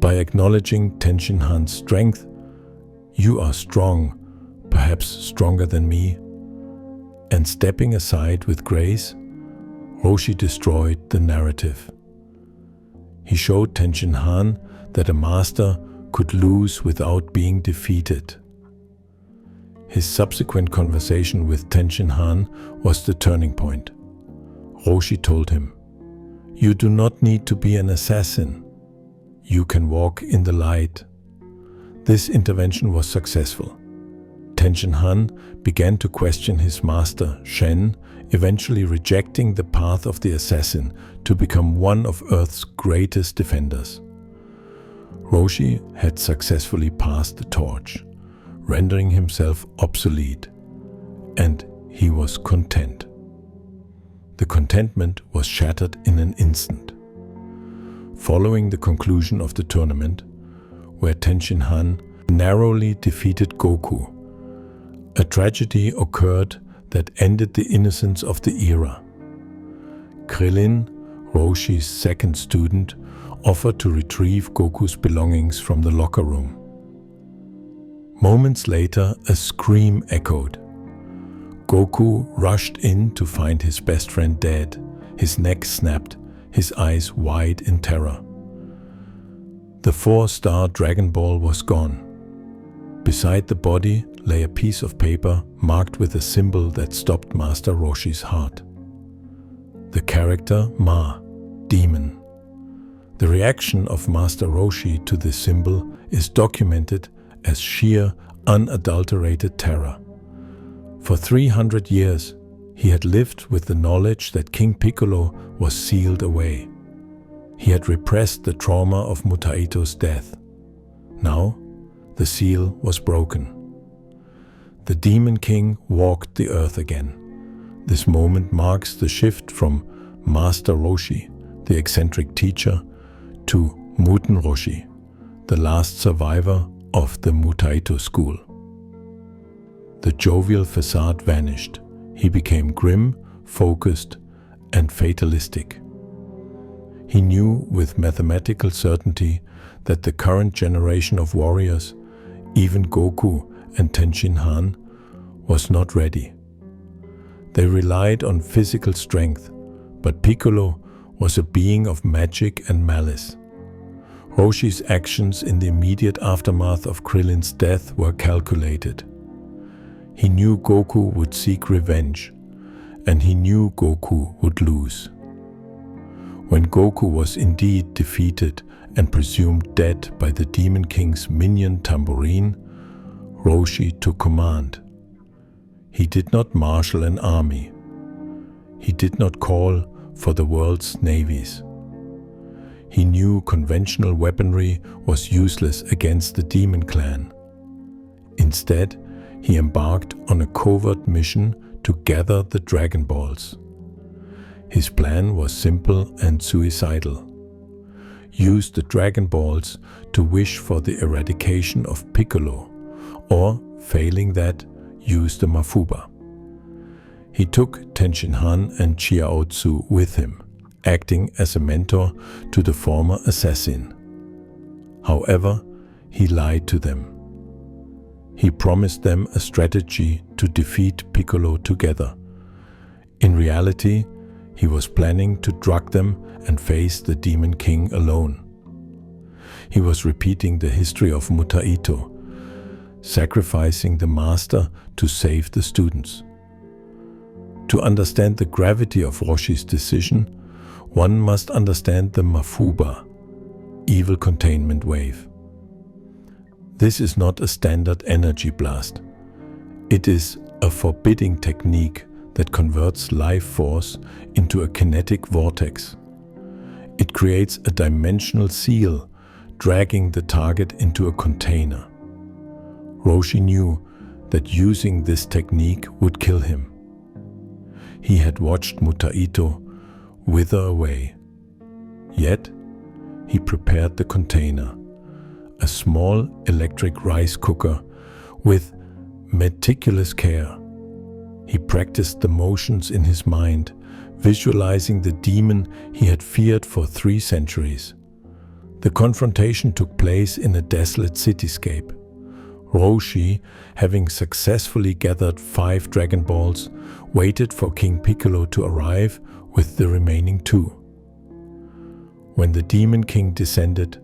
By acknowledging Tenshin Han's strength, "You are strong, perhaps stronger than me," and stepping aside with grace, Roshi destroyed the narrative. He showed Tenshin Han that a master could lose without being defeated. His subsequent conversation with Tenshin Han was the turning point. Roshi told him, "You do not need to be an assassin. You can walk in the light." This intervention was successful. Tenshin Han began to question his master, Shen, eventually rejecting the path of the assassin to become one of Earth's greatest defenders. Roshi had successfully passed the torch, rendering himself obsolete, and he was content. The contentment was shattered in an instant. Following the conclusion of the tournament, where Tenshin Han narrowly defeated Goku, a tragedy occurred that ended the innocence of the era. Krillin, Roshi's second student, offered to retrieve Goku's belongings from the locker room. Moments later, a scream echoed. Goku rushed in to find his best friend dead, his neck snapped, his eyes wide in terror. The 4-star Dragon Ball was gone. Beside the body lay a piece of paper marked with a symbol that stopped Master Roshi's heart. The character Ma, demon. The reaction of Master Roshi to this symbol is documented as sheer, unadulterated terror. For 300 years, he had lived with the knowledge that King Piccolo was sealed away. He had repressed the trauma of Mutaito's death. Now, the seal was broken. The Demon King walked the earth again. This moment marks the shift from Master Roshi, the eccentric teacher, to Muten Roshi, the last survivor of the Mutaito school. The jovial facade vanished. He became grim, focused, and fatalistic. He knew with mathematical certainty that the current generation of warriors, even Goku and Tenshin Han, was not ready. They relied on physical strength, but Piccolo was a being of magic and malice. Roshi's actions in the immediate aftermath of Krillin's death were calculated. He knew Goku would seek revenge, and he knew Goku would lose. When Goku was indeed defeated and presumed dead by the Demon King's minion Tambourine, Roshi took command. He did not marshal an army. He did not call for the world's navies. He knew conventional weaponry was useless against the Demon Clan. Instead, he embarked on a covert mission to gather the Dragon Balls. His plan was simple and suicidal. Use the Dragon Balls to wish for the eradication of Piccolo, or, failing that, use the Mafuba. He took Tenshin Han and Chiaotzu with him, acting as a mentor to the former assassin. However, he lied to them. He promised them a strategy to defeat Piccolo together. In reality, he was planning to drug them and face the Demon King alone. He was repeating the history of Mutaito, sacrificing the master to save the students. To understand the gravity of Roshi's decision, one must understand the Mafuba, evil containment wave. This is not a standard energy blast. It is a forbidding technique that converts life force into a kinetic vortex. It creates a dimensional seal, dragging the target into a container. Roshi knew that using this technique would kill him. He had watched Mutaito wither away. Yet, he prepared the container, a small electric rice cooker, with meticulous care. He practiced the motions in his mind, visualizing the demon he had feared for 3 centuries. The confrontation took place in a desolate cityscape. Roshi, having successfully gathered 5 Dragon Balls, waited for King Piccolo to arrive with the remaining 2. When the Demon King descended,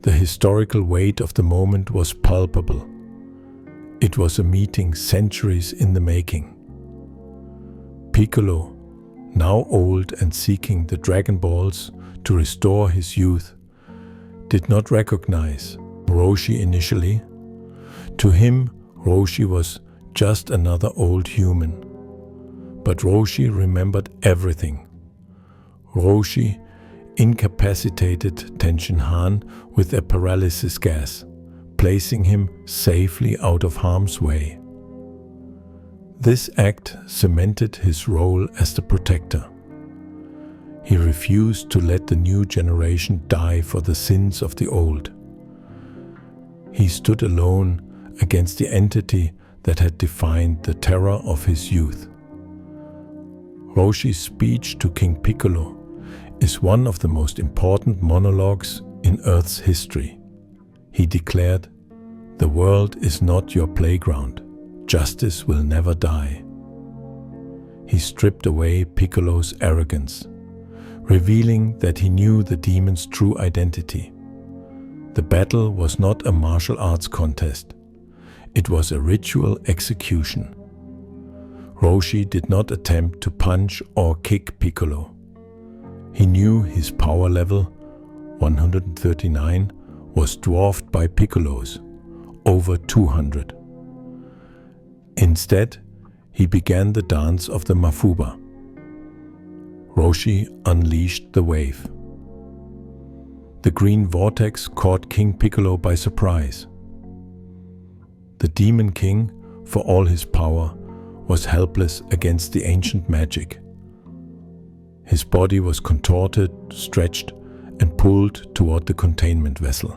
the historical weight of the moment was palpable. It was a meeting centuries in the making. Piccolo, now old and seeking the Dragon Balls to restore his youth, did not recognize Roshi initially. To him, Roshi was just another old human. But Roshi remembered everything. Roshi incapacitated Tenshin Han with a paralysis gas, placing him safely out of harm's way. This act cemented his role as the protector. He refused to let the new generation die for the sins of the old. He stood alone against the entity that had defined the terror of his youth. Roshi's speech to King Piccolo is one of the most important monologues in Earth's history. He declared, "The world is not your playground. Justice will never die." He stripped away Piccolo's arrogance, revealing that he knew the demon's true identity. The battle was not a martial arts contest. It was a ritual execution. Roshi did not attempt to punch or kick Piccolo. He knew his power level, 139, was dwarfed by Piccolo's, over 200. Instead, he began the dance of the Mafuba. Roshi unleashed the wave. The green vortex caught King Piccolo by surprise. The Demon King, for all his power, was helpless against the ancient magic. His body was contorted, stretched, and pulled toward the containment vessel.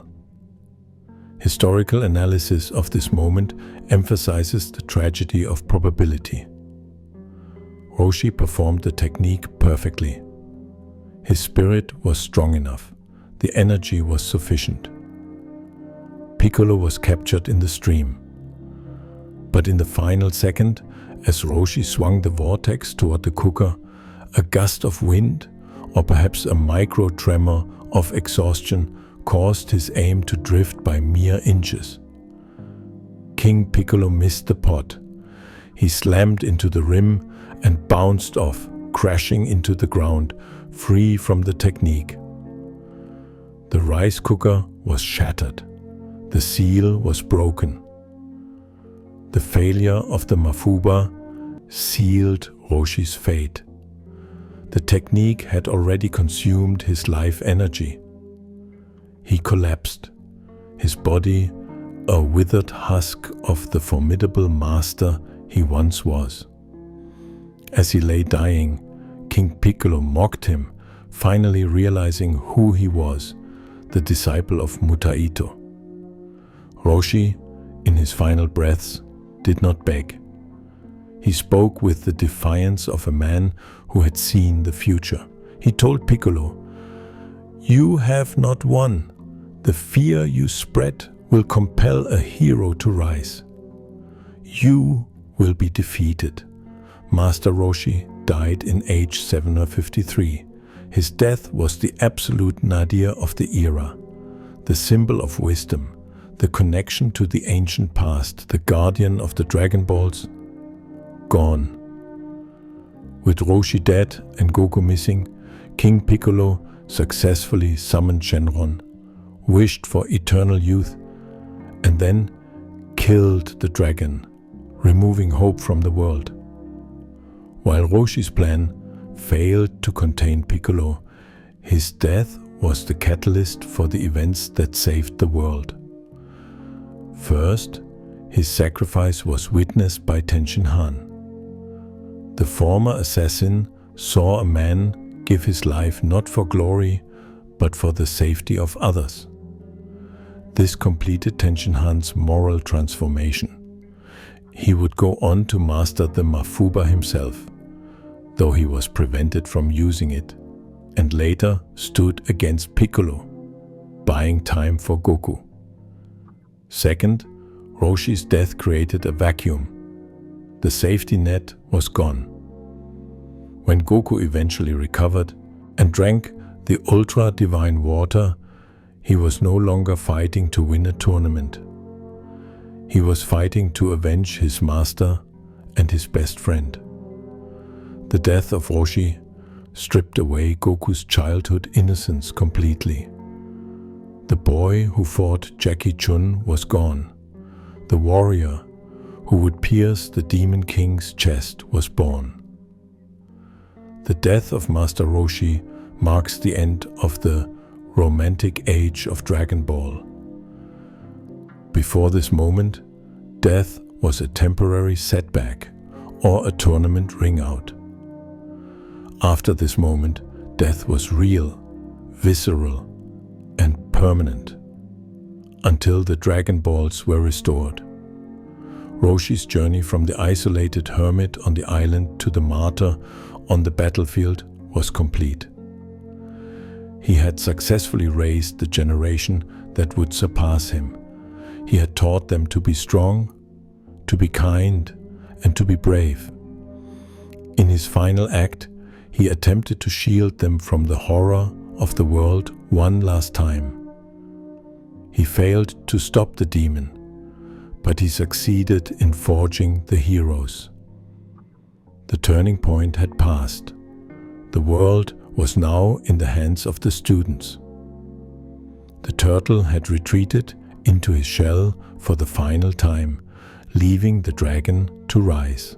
Historical analysis of this moment emphasizes the tragedy of probability. Roshi performed the technique perfectly. His spirit was strong enough. The energy was sufficient. Piccolo was captured in the stream. But in the final second, as Roshi swung the vortex toward the cooker, a gust of wind, or perhaps a micro-tremor of exhaustion, caused his aim to drift by mere inches. King Piccolo missed the pot. He slammed into the rim and bounced off, crashing into the ground, free from the technique. The rice cooker was shattered. The seal was broken. The failure of the mafuba sealed Roshi's fate. The technique had already consumed his life energy. He collapsed, his body a withered husk of the formidable master he once was. As he lay dying, King Piccolo mocked him, finally realizing who he was, the disciple of Mutaito. Roshi, in his final breaths, did not beg. He spoke with the defiance of a man who had seen the future. He told Piccolo, "You have not won. The fear you spread will compel a hero to rise. You will be defeated." Master Roshi died in age 753. His death was the absolute nadir of the era, the symbol of wisdom, the connection to the ancient past, the guardian of the Dragon Balls, gone. With Roshi dead and Goku missing, King Piccolo successfully summoned Shenron, wished for eternal youth, and then killed the dragon, removing hope from the world. While Roshi's plan failed to contain Piccolo, his death was the catalyst for the events that saved the world. First, his sacrifice was witnessed by Tenshinhan. The former assassin saw a man give his life not for glory, but for the safety of others. This completed Tenshinhan's moral transformation. He would go on to master the mafuba himself, though he was prevented from using it, and later stood against Piccolo, buying time for Goku. Second, Roshi's death created a vacuum. The safety net was gone. When Goku eventually recovered and drank the ultra-divine water, he was no longer fighting to win a tournament. He was fighting to avenge his master and his best friend. The death of Roshi stripped away Goku's childhood innocence completely. The boy who fought Jackie Chun was gone. The warrior who would pierce the Demon King's chest was born. The death of Master Roshi marks the end of the romantic age of Dragon Ball. Before this moment, death was a temporary setback or a tournament ring-out. After this moment, death was real, visceral, and permanent, until the Dragon Balls were restored. Roshi's journey from the isolated hermit on the island to the martyr on the battlefield was complete. He had successfully raised the generation that would surpass him. He had taught them to be strong, to be kind, and to be brave. In his final act, he attempted to shield them from the horror of the world one last time. He failed to stop the demon, but he succeeded in forging the heroes. The turning point had passed. The world was now in the hands of the students. The turtle had retreated into his shell for the final time, leaving the dragon to rise.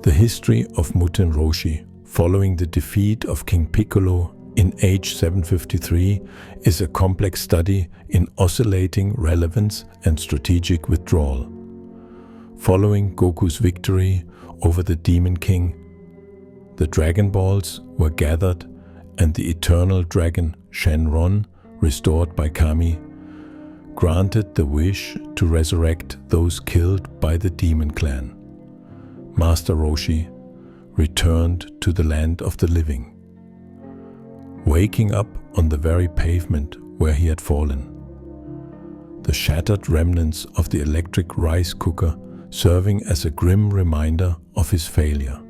The history of Muten Roshi, following the defeat of King Piccolo in age 753, is a complex study in oscillating relevance and strategic withdrawal. Following Goku's victory over the Demon King, the Dragon Balls were gathered and the eternal dragon Shenron, restored by Kami, granted the wish to resurrect those killed by the Demon Clan. Master Roshi returned to the land of the living. waking up on the very pavement where he had fallen. The shattered remnants of the electric rice cooker serving as a grim reminder of his failure.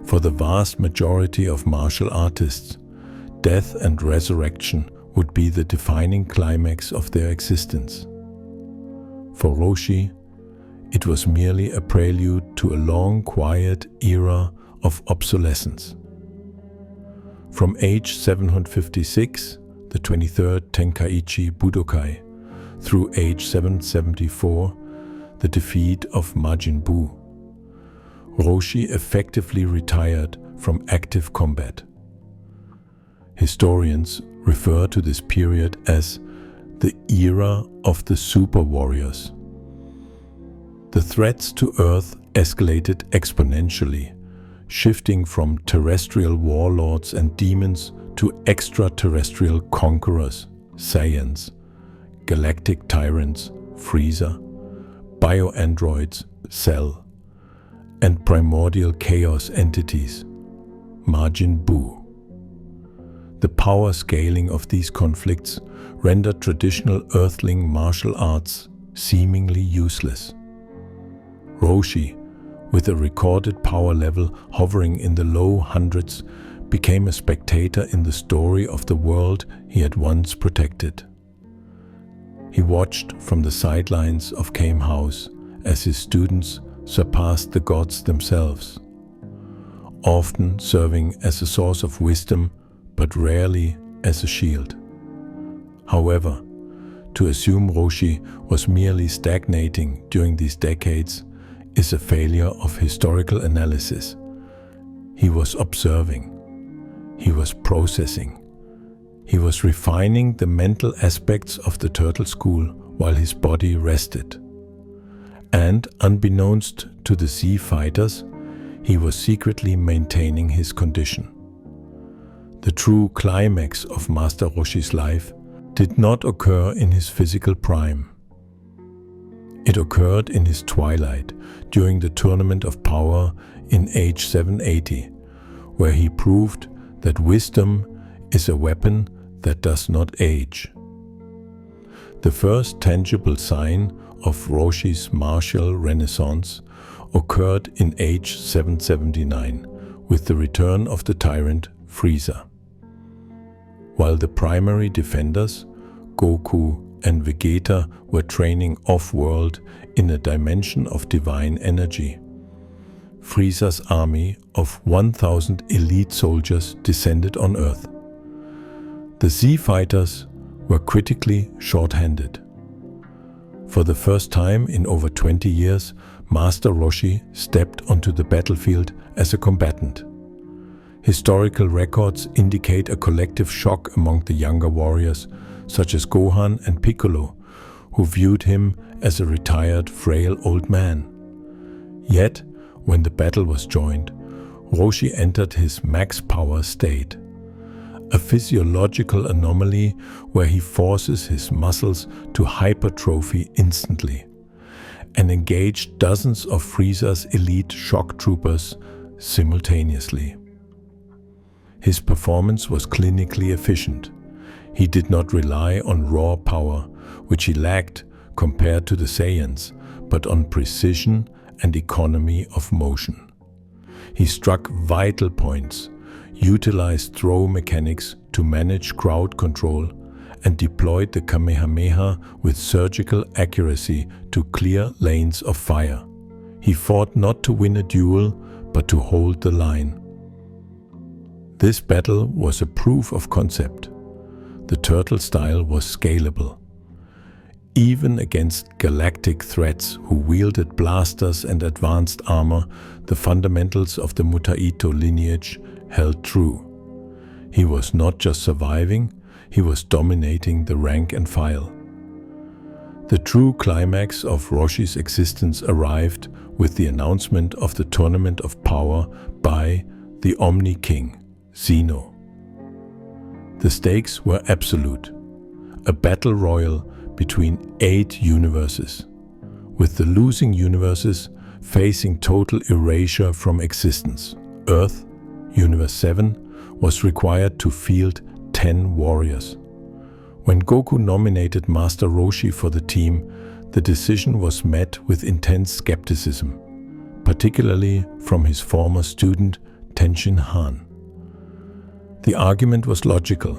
For the vast majority of martial artists, death and resurrection would be the defining climax of their existence. For Roshi, it was merely a prelude to a long, quiet era of obsolescence. From age 756, the 23rd Tenkaichi Budokai, through age 774, the defeat of Majin Buu, Roshi effectively retired from active combat. Historians refer to this period as the era of the super warriors. The threats to Earth escalated exponentially, shifting from terrestrial warlords and demons to extraterrestrial conquerors, Saiyans, galactic tyrants, Frieza, bioandroids, Cell, and primordial chaos entities, Majin Buu. The power scaling of these conflicts rendered traditional Earthling martial arts seemingly useless. Roshi, with a recorded power level hovering in the low hundreds, became a spectator in the story of the world he had once protected. He watched from the sidelines of Kame House as his students surpassed the gods themselves, often serving as a source of wisdom, but rarely as a shield. However, to assume Roshi was merely stagnating during these decades is a failure of historical analysis. He was observing, he was processing, he was refining the mental aspects of the turtle school while his body rested. And unbeknownst to the Z fighters, he was secretly maintaining his condition. The true climax of Master Roshi's life did not occur in his physical prime. It occurred in his twilight during the Tournament of Power in age 780, where he proved that wisdom is a weapon that does not age. The first tangible sign of Roshi's martial renaissance occurred in age 779 with the return of the tyrant Frieza. While the primary defenders, Goku and Vegeta, were training off-world in a dimension of divine energy, Frieza's army of 1,000 elite soldiers descended on Earth. The Z fighters were critically short-handed. For the first time in over 20 years, Master Roshi stepped onto the battlefield as a combatant. Historical records indicate a collective shock among the younger warriors, such as Gohan and Piccolo, who viewed him as a retired, frail old man. Yet, when the battle was joined, Roshi entered his max power state, a physiological anomaly where he forces his muscles to hypertrophy instantly, and engaged dozens of Frieza's elite shock troopers simultaneously. His performance was clinically efficient. He did not rely on raw power, which he lacked compared to the Saiyans, but on precision and economy of motion. He struck vital points, utilized throw mechanics to manage crowd control, and deployed the Kamehameha with surgical accuracy to clear lanes of fire. He fought not to win a duel, but to hold the line. This battle was a proof of concept. The turtle style was scalable. Even against galactic threats who wielded blasters and advanced armor, the fundamentals of the Mutaito lineage held true. He was not just surviving, he was dominating the rank and file. The true climax of Roshi's existence arrived with the announcement of the Tournament of Power by the Omni King, Zeno. The stakes were absolute, a battle royal between 8 universes, with the losing universes facing total erasure from existence. Earth, Universe 7, was required to field 10 warriors. When Goku nominated Master Roshi for the team, the decision was met with intense skepticism, particularly from his former student Tenshin Han. The argument was logical.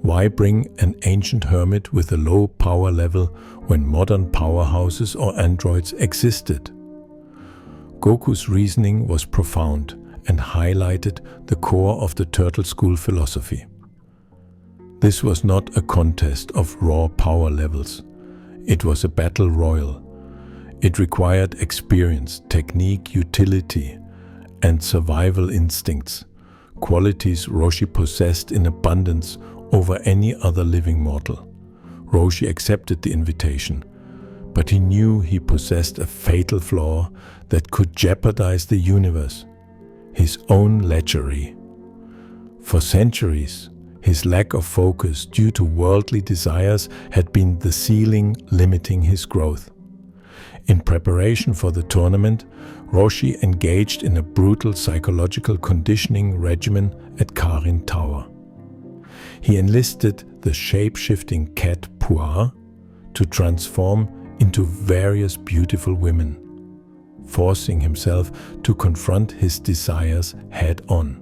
Why bring an ancient hermit with a low power level when modern powerhouses or androids existed? Goku's reasoning was profound and highlighted the core of the Turtle School philosophy. This was not a contest of raw power levels. It was a battle royal. It required experience, technique, utility, and survival instincts, qualities Roshi possessed in abundance over any other living mortal. Roshi accepted the invitation, but he knew he possessed a fatal flaw that could jeopardize the universe: his own lechery. For centuries, his lack of focus due to worldly desires had been the ceiling limiting his growth. In preparation for the tournament, Roshi engaged in a brutal psychological conditioning regimen at Karin Tower. He enlisted the shape-shifting cat Puar to transform into various beautiful women, forcing himself to confront his desires head-on.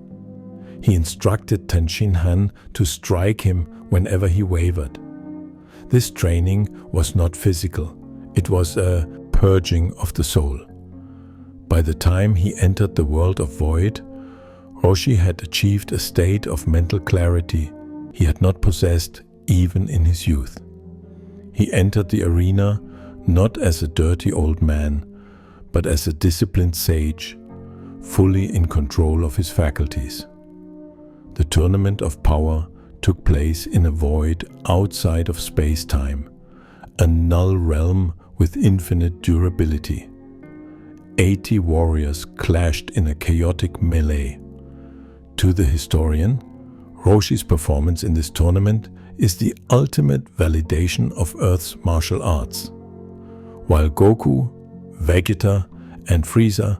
He instructed Tenshin Han to strike him whenever he wavered. This training was not physical, it was a purging of the soul. By the time he entered the world of Void, Roshi had achieved a state of mental clarity he had not possessed even in his youth. He entered the arena not as a dirty old man, but as a disciplined sage, fully in control of his faculties. The tournament of power took place in a void outside of space-time, a null realm with infinite durability. 80 warriors clashed in a chaotic melee. To the historian, Roshi's performance in this tournament is the ultimate validation of Earth's martial arts. While Goku, Vegeta, and Frieza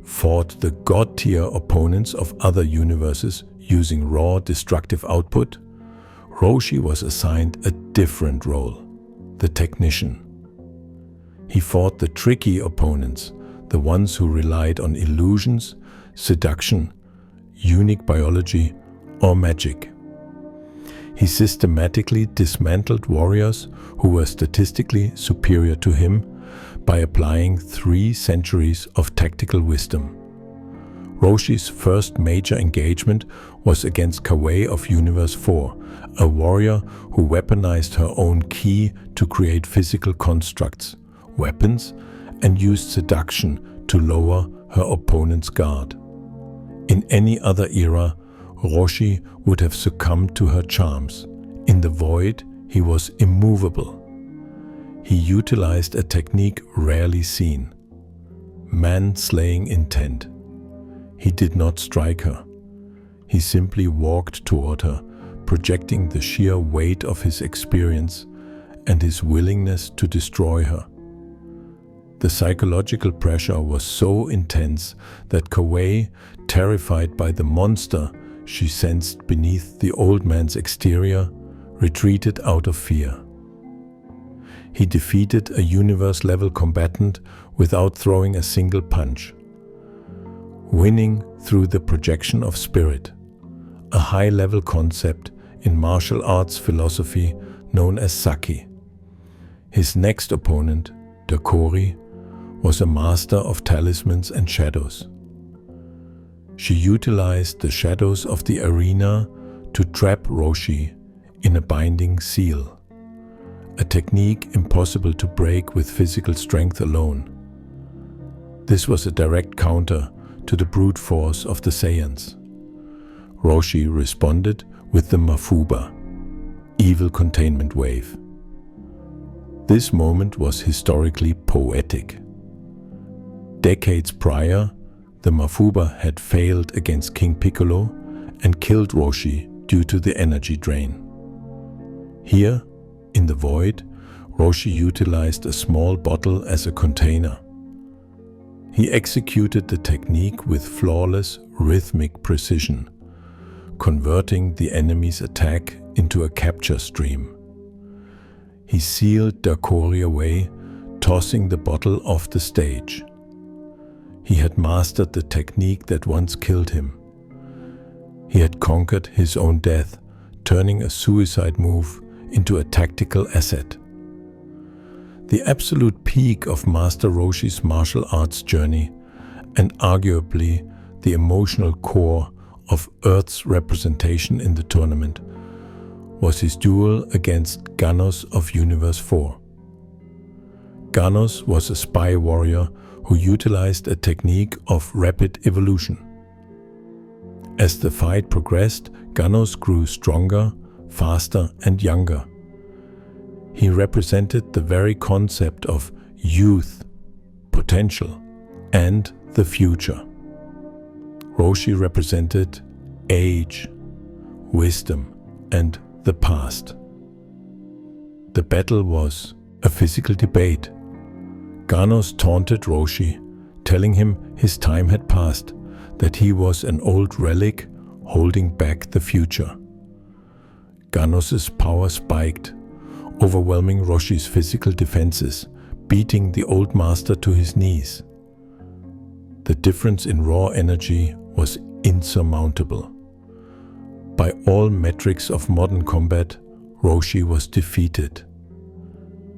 fought the god-tier opponents of other universes using raw destructive output, Roshi was assigned a different role: the technician. He fought the tricky opponents, the ones who relied on illusions, seduction, unique biology, or magic. He systematically dismantled warriors who were statistically superior to him by applying 3 centuries of tactical wisdom. Roshi's first major engagement was against Kawe of Universe 4, a warrior who weaponized her own ki to create physical constructs, weapons, and used seduction to lower her opponent's guard. In any other era, Roshi would have succumbed to her charms. In the Void, he was immovable. He utilized a technique rarely seen: man-slaying intent. He did not strike her. He simply walked toward her, projecting the sheer weight of his experience and his willingness to destroy her. The psychological pressure was so intense that Kawe, terrified by the monster she sensed beneath the old man's exterior, retreated out of fear. He defeated a universe-level combatant without throwing a single punch, winning through the projection of spirit, a high-level concept in martial arts philosophy known as Saki. His next opponent, Dakori, was a master of talismans and shadows. She utilized the shadows of the arena to trap Roshi in a binding seal, a technique impossible to break with physical strength alone. This was a direct counter to the brute force of the Saiyans. Roshi responded with the Mafuba, evil containment wave. This moment was historically poetic. Decades prior, the Mafuba had failed against King Piccolo and killed Roshi due to the energy drain. Here, in the Void, Roshi utilized a small bottle as a container. He executed the technique with flawless, rhythmic precision, converting the enemy's attack into a capture stream. He sealed Dakori away, tossing the bottle off the stage. He had mastered the technique that once killed him. He had conquered his own death, turning a suicide move into a tactical asset. The absolute peak of Master Roshi's martial arts journey, and arguably the emotional core of Earth's representation in the tournament, was his duel against Ganos of Universe 4. Ganos was a spy warrior who utilized a technique of rapid evolution. As the fight progressed, Ganos grew stronger, faster, and younger. He represented the very concept of youth, potential, and the future. Roshi represented age, wisdom, and the past. The battle was a physical debate. Ganos taunted Roshi, telling him his time had passed, that he was an old relic holding back the future. Ganos' power spiked, overwhelming Roshi's physical defenses, beating the old master to his knees. The difference in raw energy was insurmountable. By all metrics of modern combat, Roshi was defeated.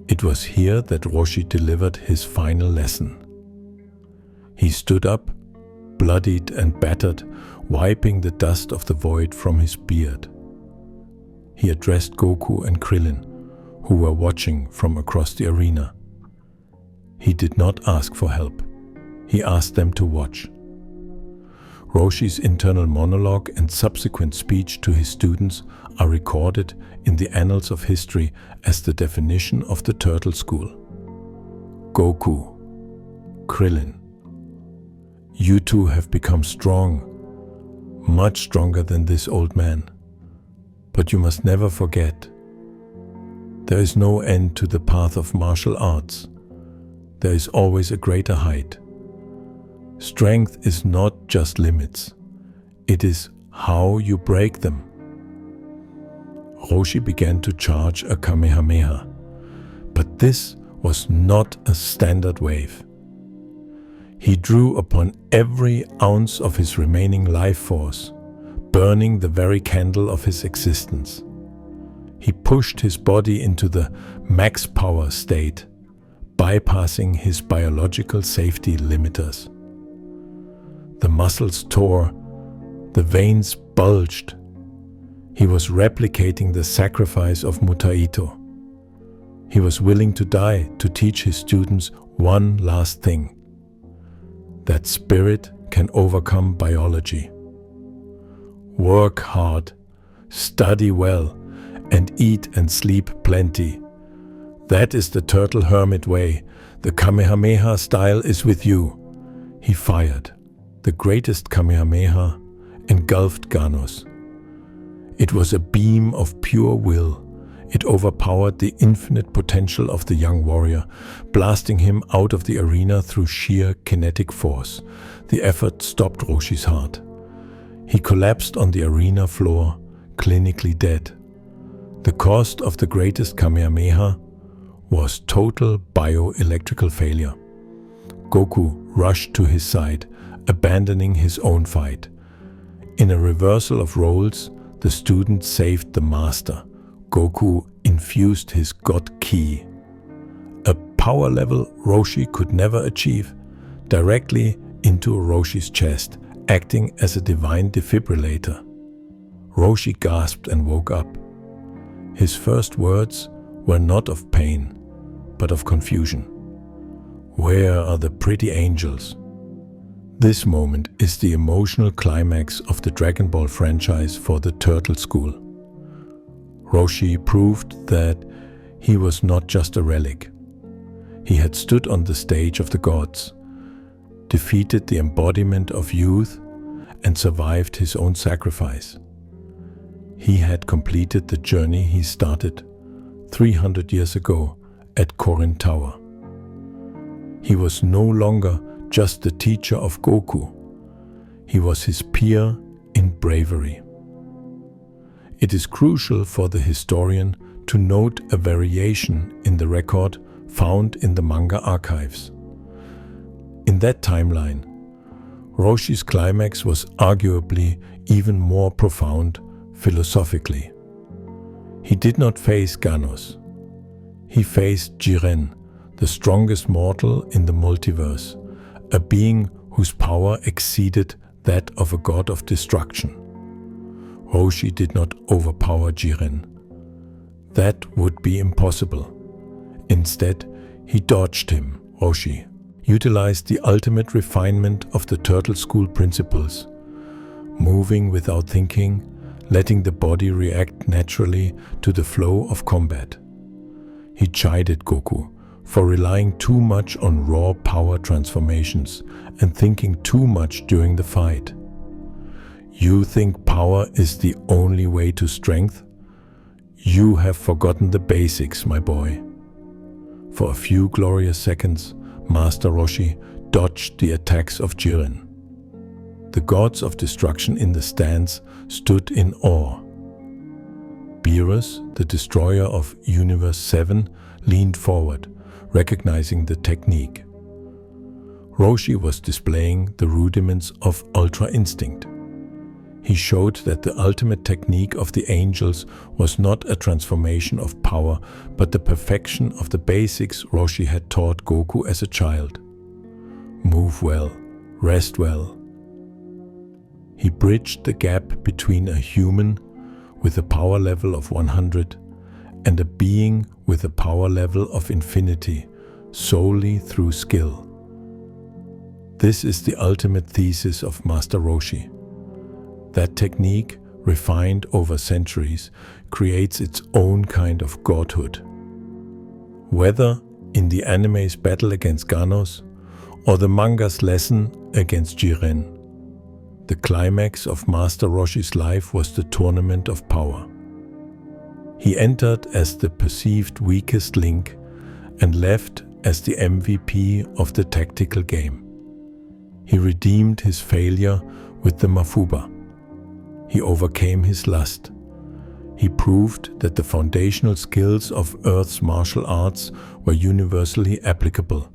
It was here that Roshi delivered his final lesson. He stood up, bloodied and battered, wiping the dust of the void from his beard. He addressed Goku and Krillin, who were watching from across the arena. He did not ask for help. He asked them to watch. Roshi's internal monologue and subsequent speech to his students are recorded in the annals of history as the definition of the Turtle School. Goku, Krillin, you two have become strong, much stronger than this old man. But you must never forget, there is no end to the path of martial arts. There is always a greater height. Strength is not just limits. It is how you break them. Roshi began to charge a Kamehameha, but this was not a standard wave. He drew upon every ounce of his remaining life force, burning the very candle of his existence. He pushed his body into the max power state, bypassing his biological safety limiters. The muscles tore, the veins bulged. He was replicating the sacrifice of Mutaito. He was willing to die to teach his students one last thing: that spirit can overcome biology. Work hard, study well, and eat and sleep plenty. That is the turtle hermit way. The Kamehameha style is with you. He fired. The greatest Kamehameha engulfed Ganos. It was a beam of pure will. It overpowered the infinite potential of the young warrior, blasting him out of the arena through sheer kinetic force. The effort stopped Roshi's heart. He collapsed on the arena floor, clinically dead. The cost of the greatest Kamehameha was total bioelectrical failure. Goku rushed to his side, abandoning his own fight. In a reversal of roles, the student saved the master. Goku infused his God Ki, a power level Roshi could never achieve, directly into Roshi's chest, acting as a divine defibrillator. Roshi gasped and woke up. His first words were not of pain, but of confusion. Where are the pretty angels? This moment is the emotional climax of the Dragon Ball franchise for the Turtle School. Roshi proved that he was not just a relic. He had stood on the stage of the gods, defeated the embodiment of youth, and survived his own sacrifice. He had completed the journey he started 300 years ago at Korin Tower. He was no longer just the teacher of Goku. He was his peer in bravery. It is crucial for the historian to note a variation in the record found in the manga archives. In that timeline, Roshi's climax was arguably even more profound philosophically. He did not face Ganos. He faced Jiren, the strongest mortal in the multiverse, a being whose power exceeded that of a god of destruction. Roshi did not overpower Jiren. That would be impossible. Instead, he dodged him. Roshi utilized the ultimate refinement of the Turtle School principles, moving without thinking, letting the body react naturally to the flow of combat. He chided Goku for relying too much on raw power transformations and thinking too much during the fight. You think power is the only way to strength? You have forgotten the basics, my boy. For a few glorious seconds, Master Roshi dodged the attacks of Jiren. The gods of destruction in the stands stood in awe. Beerus, the destroyer of Universe 7, leaned forward, recognizing the technique. Roshi was displaying the rudiments of Ultra Instinct. He showed that the ultimate technique of the angels was not a transformation of power, but the perfection of the basics Roshi had taught Goku as a child. Move well, rest well. He bridged the gap between a human with a power level of 100 and a being with a power level of infinity, solely through skill. This is the ultimate thesis of Master Roshi. That technique, refined over centuries, creates its own kind of godhood. Whether in the anime's battle against Ganos or the manga's lesson against Jiren, the climax of Master Roshi's life was the tournament of power. He entered as the perceived weakest link and left as the MVP of the tactical game. He redeemed his failure with the Mafuba. He overcame his lust. He proved that the foundational skills of Earth's martial arts were universally applicable.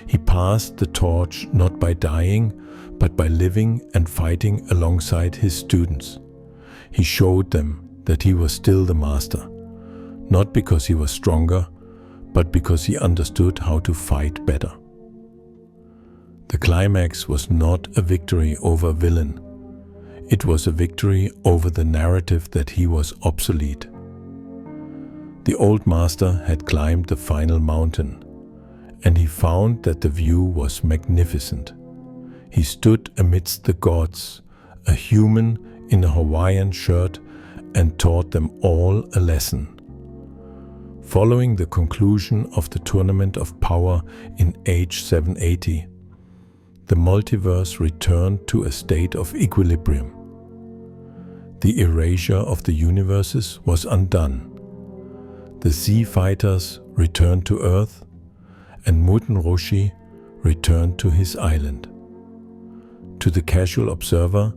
He passed the torch not by dying, but by living and fighting alongside his students. He showed them that he was still the master, not because he was stronger, but because he understood how to fight better. The climax was not a victory over a villain. It was a victory over the narrative that he was obsolete. The old master had climbed the final mountain, and he found that the view was magnificent. He stood amidst the gods, a human in a Hawaiian shirt, and taught them all a lesson. Following the conclusion of the Tournament of Power in age 780, the multiverse returned to a state of equilibrium. The erasure of the universes was undone. The sea fighters returned to Earth, and Muten Roshi returned to his island. To the casual observer,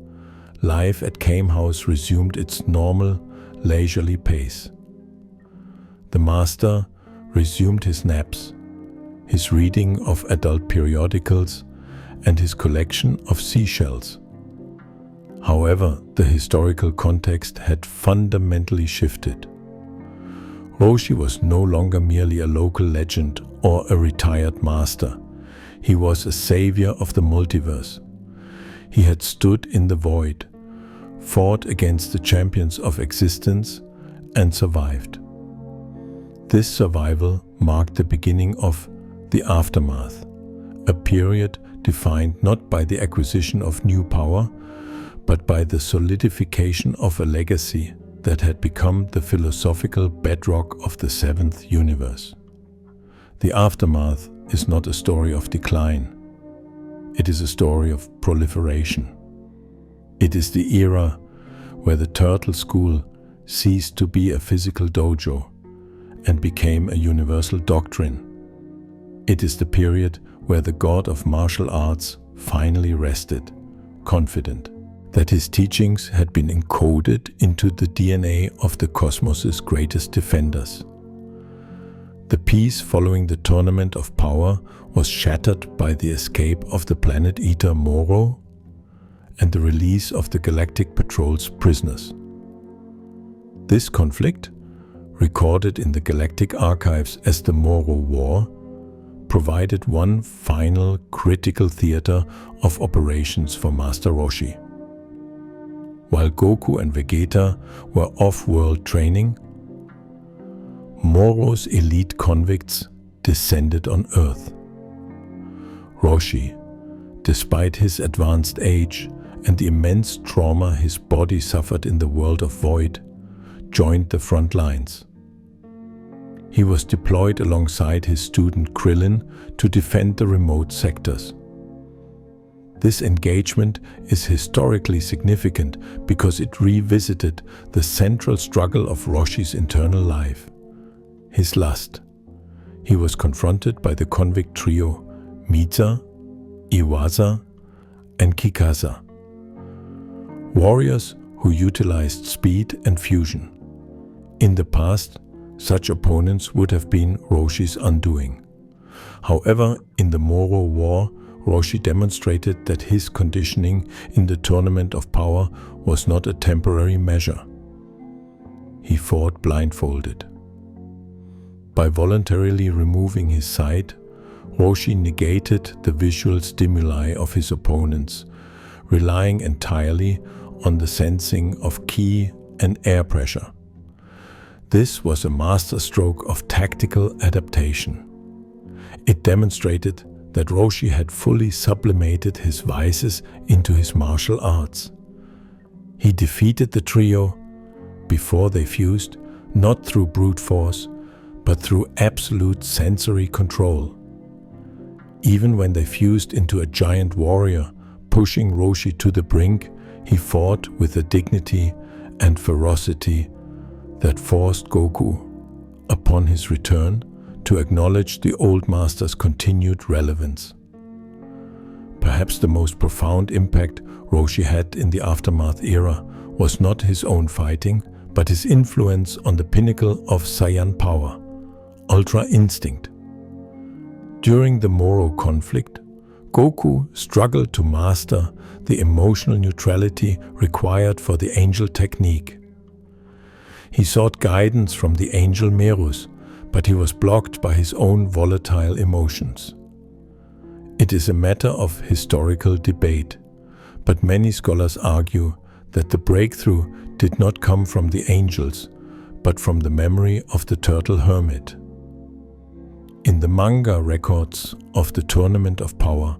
life at Kame House resumed its normal, leisurely pace. The master resumed his naps, his reading of adult periodicals, and his collection of seashells. However, the historical context had fundamentally shifted. Roshi was no longer merely a local legend or a retired master. He was a savior of the multiverse. He had stood in the void, fought against the champions of existence, and survived. This survival marked the beginning of the aftermath, a period defined not by the acquisition of new power, but by the solidification of a legacy that had become the philosophical bedrock of the seventh universe. The aftermath is not a story of decline. It is a story of proliferation. It is the era where the Turtle School ceased to be a physical dojo and became a universal doctrine. It is the period where the god of martial arts finally rested, confident. that his teachings had been encoded into the DNA of the cosmos's greatest defenders. The peace following the Tournament of Power was shattered by the escape of the planet-eater Moro and the release of the Galactic Patrol's prisoners. This conflict, recorded in the Galactic Archives as the Moro War, provided one final critical theater of operations for Master Roshi. While Goku and Vegeta were off-world training, Moro's elite convicts descended on Earth. Roshi, despite his advanced age and the immense trauma his body suffered in the world of Void, joined the front lines. He was deployed alongside his student Krillin to defend the remote sectors. This engagement is historically significant because it revisited the central struggle of Roshi's internal life, his lust. He was confronted by the convict trio Mita, Iwasa, and Kikasa, warriors who utilized speed and fusion. In the past, such opponents would have been Roshi's undoing. However, in the Moro War, Roshi demonstrated that his conditioning in the Tournament of Power was not a temporary measure. He fought blindfolded. By voluntarily removing his sight, Roshi negated the visual stimuli of his opponents, relying entirely on the sensing of ki and air pressure. This was a masterstroke of tactical adaptation. It demonstrated that Roshi had fully sublimated his vices into his martial arts. He defeated the trio, before they fused, not through brute force, but through absolute sensory control. Even when they fused into a giant warrior, pushing Roshi to the brink, he fought with a dignity and ferocity that forced Goku, upon his return, to acknowledge the old master's continued relevance. Perhaps the most profound impact Roshi had in the Aftermath era was not his own fighting, but his influence on the pinnacle of Saiyan power, Ultra Instinct. During the Moro conflict, Goku struggled to master the emotional neutrality required for the angel technique. He sought guidance from the angel Merus, but he was blocked by his own volatile emotions. It is a matter of historical debate, but many scholars argue that the breakthrough did not come from the angels, but from the memory of the turtle hermit. In the manga records of the Tournament of Power,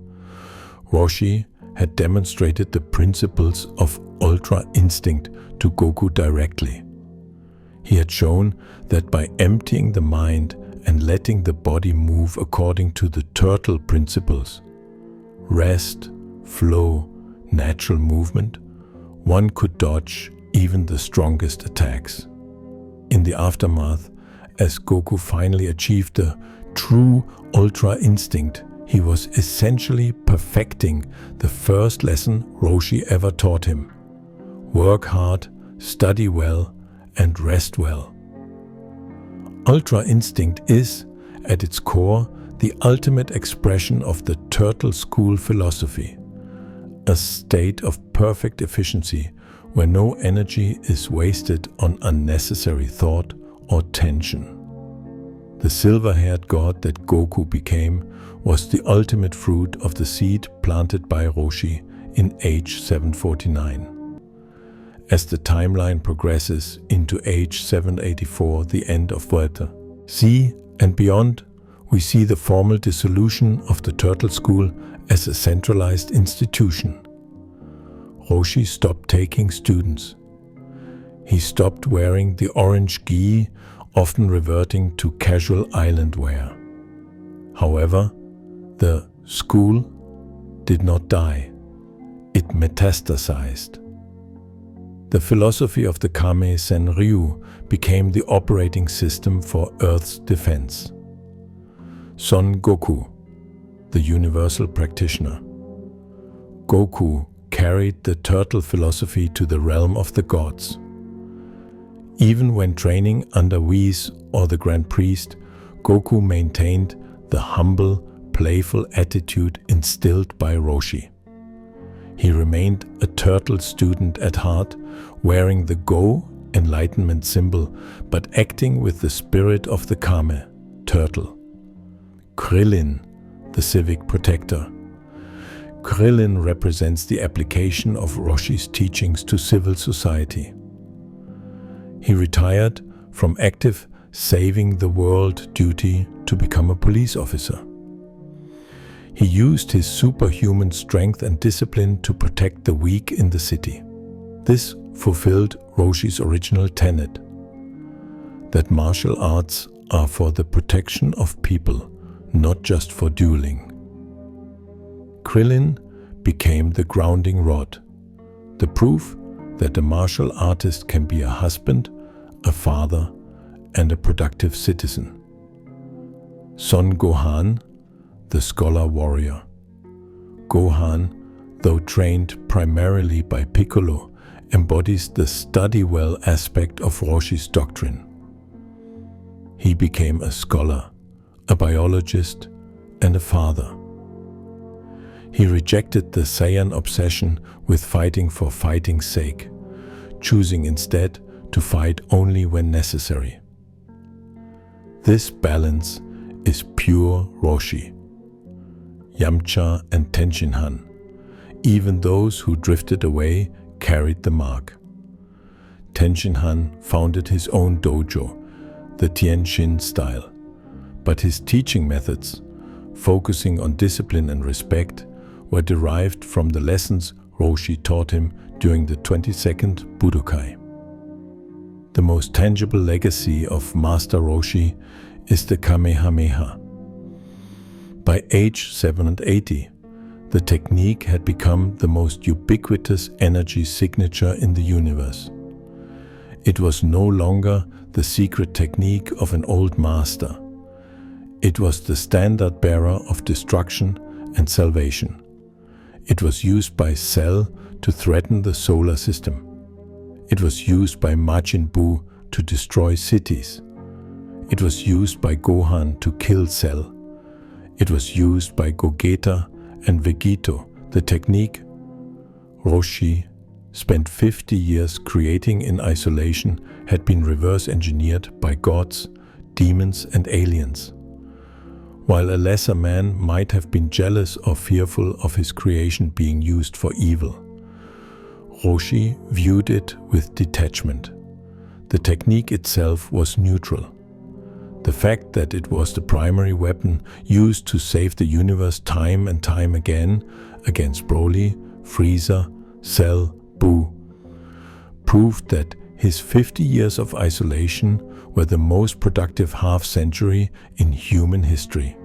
Roshi had demonstrated the principles of Ultra Instinct to Goku directly. He had shown that by emptying the mind and letting the body move according to the turtle principles, rest, flow, natural movement, one could dodge even the strongest attacks. In the aftermath, as Goku finally achieved the true Ultra Instinct, he was essentially perfecting the first lesson Roshi ever taught him. Work hard, study well, and rest well. Ultra Instinct is, at its core, the ultimate expression of the Turtle School philosophy, a state of perfect efficiency where no energy is wasted on unnecessary thought or tension. The silver-haired god that Goku became was the ultimate fruit of the seed planted by Roshi in age 749. As the timeline progresses into age 784, the end of Vata C and beyond, we see the formal dissolution of the Turtle School as a centralized institution. Roshi stopped taking students. He stopped wearing the orange gi, often reverting to casual island wear. However, the school did not die. It metastasized. The philosophy of the Kame Senryu became the operating system for Earth's defense. Son Goku, the universal practitioner. Goku carried the turtle philosophy to the realm of the gods. Even when training under Whis or the Grand Priest, Goku maintained the humble, playful attitude instilled by Roshi. He remained a turtle student at heart, wearing the Go enlightenment symbol, but acting with the spirit of the Kame, turtle. Krillin, the civic protector. Krillin represents the application of Roshi's teachings to civil society. He retired from active saving the world duty to become a police officer. He used his superhuman strength and discipline to protect the weak in the city. This fulfilled Roshi's original tenet, that martial arts are for the protection of people, not just for dueling. Krillin became the grounding rod, the proof that a martial artist can be a husband, a father, and a productive citizen. Son Gohan, the scholar warrior. Gohan, though trained primarily by Piccolo, embodies the study well aspect of Roshi's doctrine. He became a scholar, a biologist, and a father. He rejected the Saiyan obsession with fighting for fighting's sake, choosing instead to fight only when necessary. This balance is pure Roshi. Yamcha and Tenshinhan, even those who drifted away, carried the mark. Tenshinhan founded his own dojo, the Tianjin style, but his teaching methods, focusing on discipline and respect, were derived from the lessons Roshi taught him during the 22nd Budokai. The most tangible legacy of Master Roshi is the Kamehameha. By age 780, the technique had become the most ubiquitous energy signature in the universe. It was no longer the secret technique of an old master. It was the standard bearer of destruction and salvation. It was used by Cell to threaten the solar system. It was used by Majin Buu to destroy cities. It was used by Gohan to kill Cell. It was used by Gogeta and Vegito. The technique Roshi spent 50 years creating in isolation had been reverse engineered by gods, demons, and aliens. While a lesser man might have been jealous or fearful of his creation being used for evil, Roshi viewed it with detachment. The technique itself was neutral. The fact that it was the primary weapon used to save the universe time and time again against Broly, Frieza, Cell, Buu, proved that his 50 years of isolation were the most productive half-century in human history.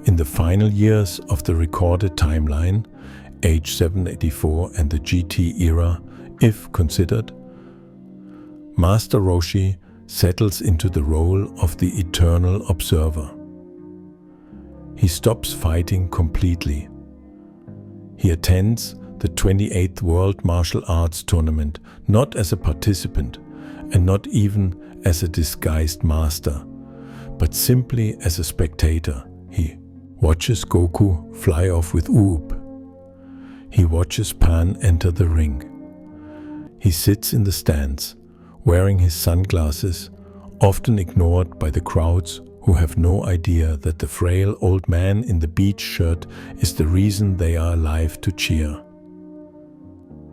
In the final years of the recorded timeline, age 784 and the GT era, if considered, Master Roshi settles into the role of the eternal observer. He stops fighting completely. He attends the 28th World Martial Arts Tournament not as a participant and not even as a disguised master, but simply as a spectator. He watches Goku fly off with Uub. He watches Pan enter the ring. He sits in the stands, wearing his sunglasses, often ignored by the crowds who have no idea that the frail old man in the beach shirt is the reason they are alive to cheer.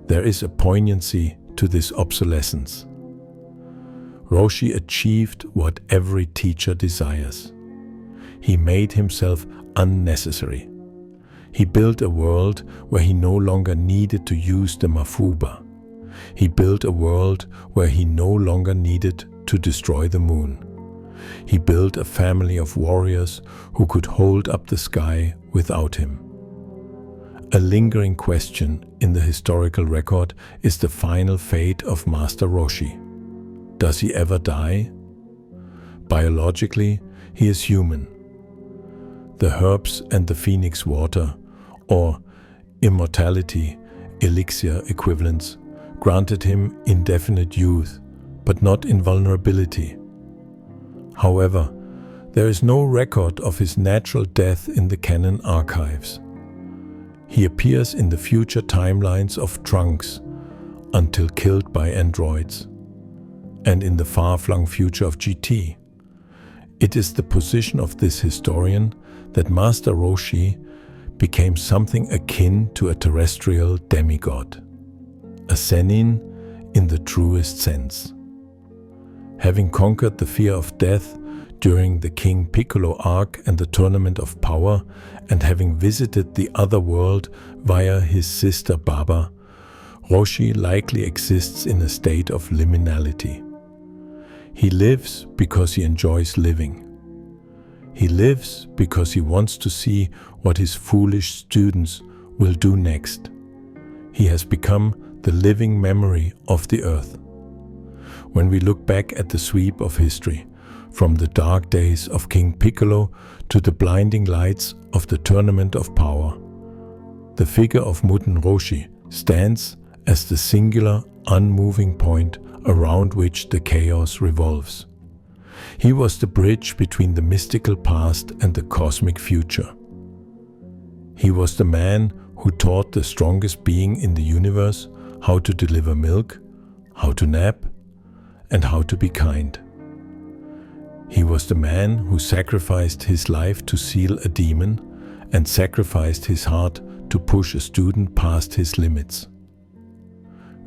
There is a poignancy to this obsolescence. Roshi achieved what every teacher desires. He made himself unnecessary. He built a world where he no longer needed to use the Mafuba. He built a world where he no longer needed to destroy the moon. He built a family of warriors who could hold up the sky without him. A lingering question in the historical record is the final fate of Master Roshi. Does he ever die? Biologically, he is human. The herbs and the phoenix water, or immortality, elixir equivalents granted him indefinite youth, but not invulnerability. However, there is no record of his natural death in the canon archives. He appears in the future timelines of Trunks until killed by androids, and in the far-flung future of GT. It is the position of this historian that Master Roshi became something akin to a terrestrial demigod, a Zenin in the truest sense. Having conquered the fear of death during the King Piccolo arc and the Tournament of Power, and having visited the other world via his sister Baba, Roshi likely exists in a state of liminality. He lives because he enjoys living. He lives because he wants to see what his foolish students will do next. He has become the living memory of the earth. When we look back at the sweep of history, from the dark days of King Piccolo to the blinding lights of the Tournament of Power, the figure of Muten Roshi stands as the singular, unmoving point around which the chaos revolves. He was the bridge between the mystical past and the cosmic future. He was the man who taught the strongest being in the universe how to deliver milk, how to nap, and how to be kind. He was the man who sacrificed his life to seal a demon and sacrificed his heart to push a student past his limits.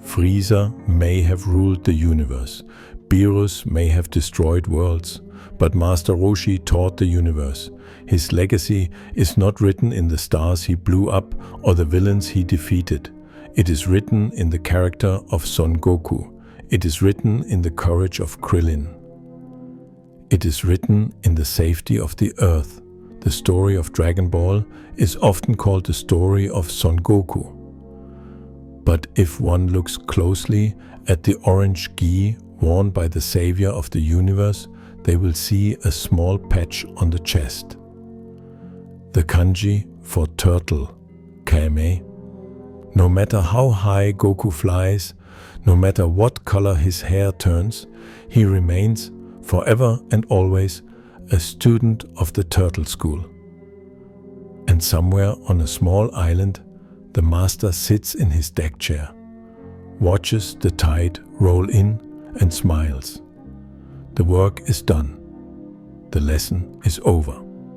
Frieza may have ruled the universe, Beerus may have destroyed worlds, but Master Roshi taught the universe. His legacy is not written in the stars he blew up or the villains he defeated. It is written in the character of Son Goku. It is written in the courage of Krillin. It is written in the safety of the earth. The story of Dragon Ball is often called the story of Son Goku. But if one looks closely at the orange gi worn by the savior of the universe, they will see a small patch on the chest. The kanji for turtle, Kame. No matter how high Goku flies, no matter what color his hair turns, he remains forever and always a student of the Turtle School. And somewhere on a small island, the master sits in his deck chair, watches the tide roll in and smiles. The work is done. The lesson is over.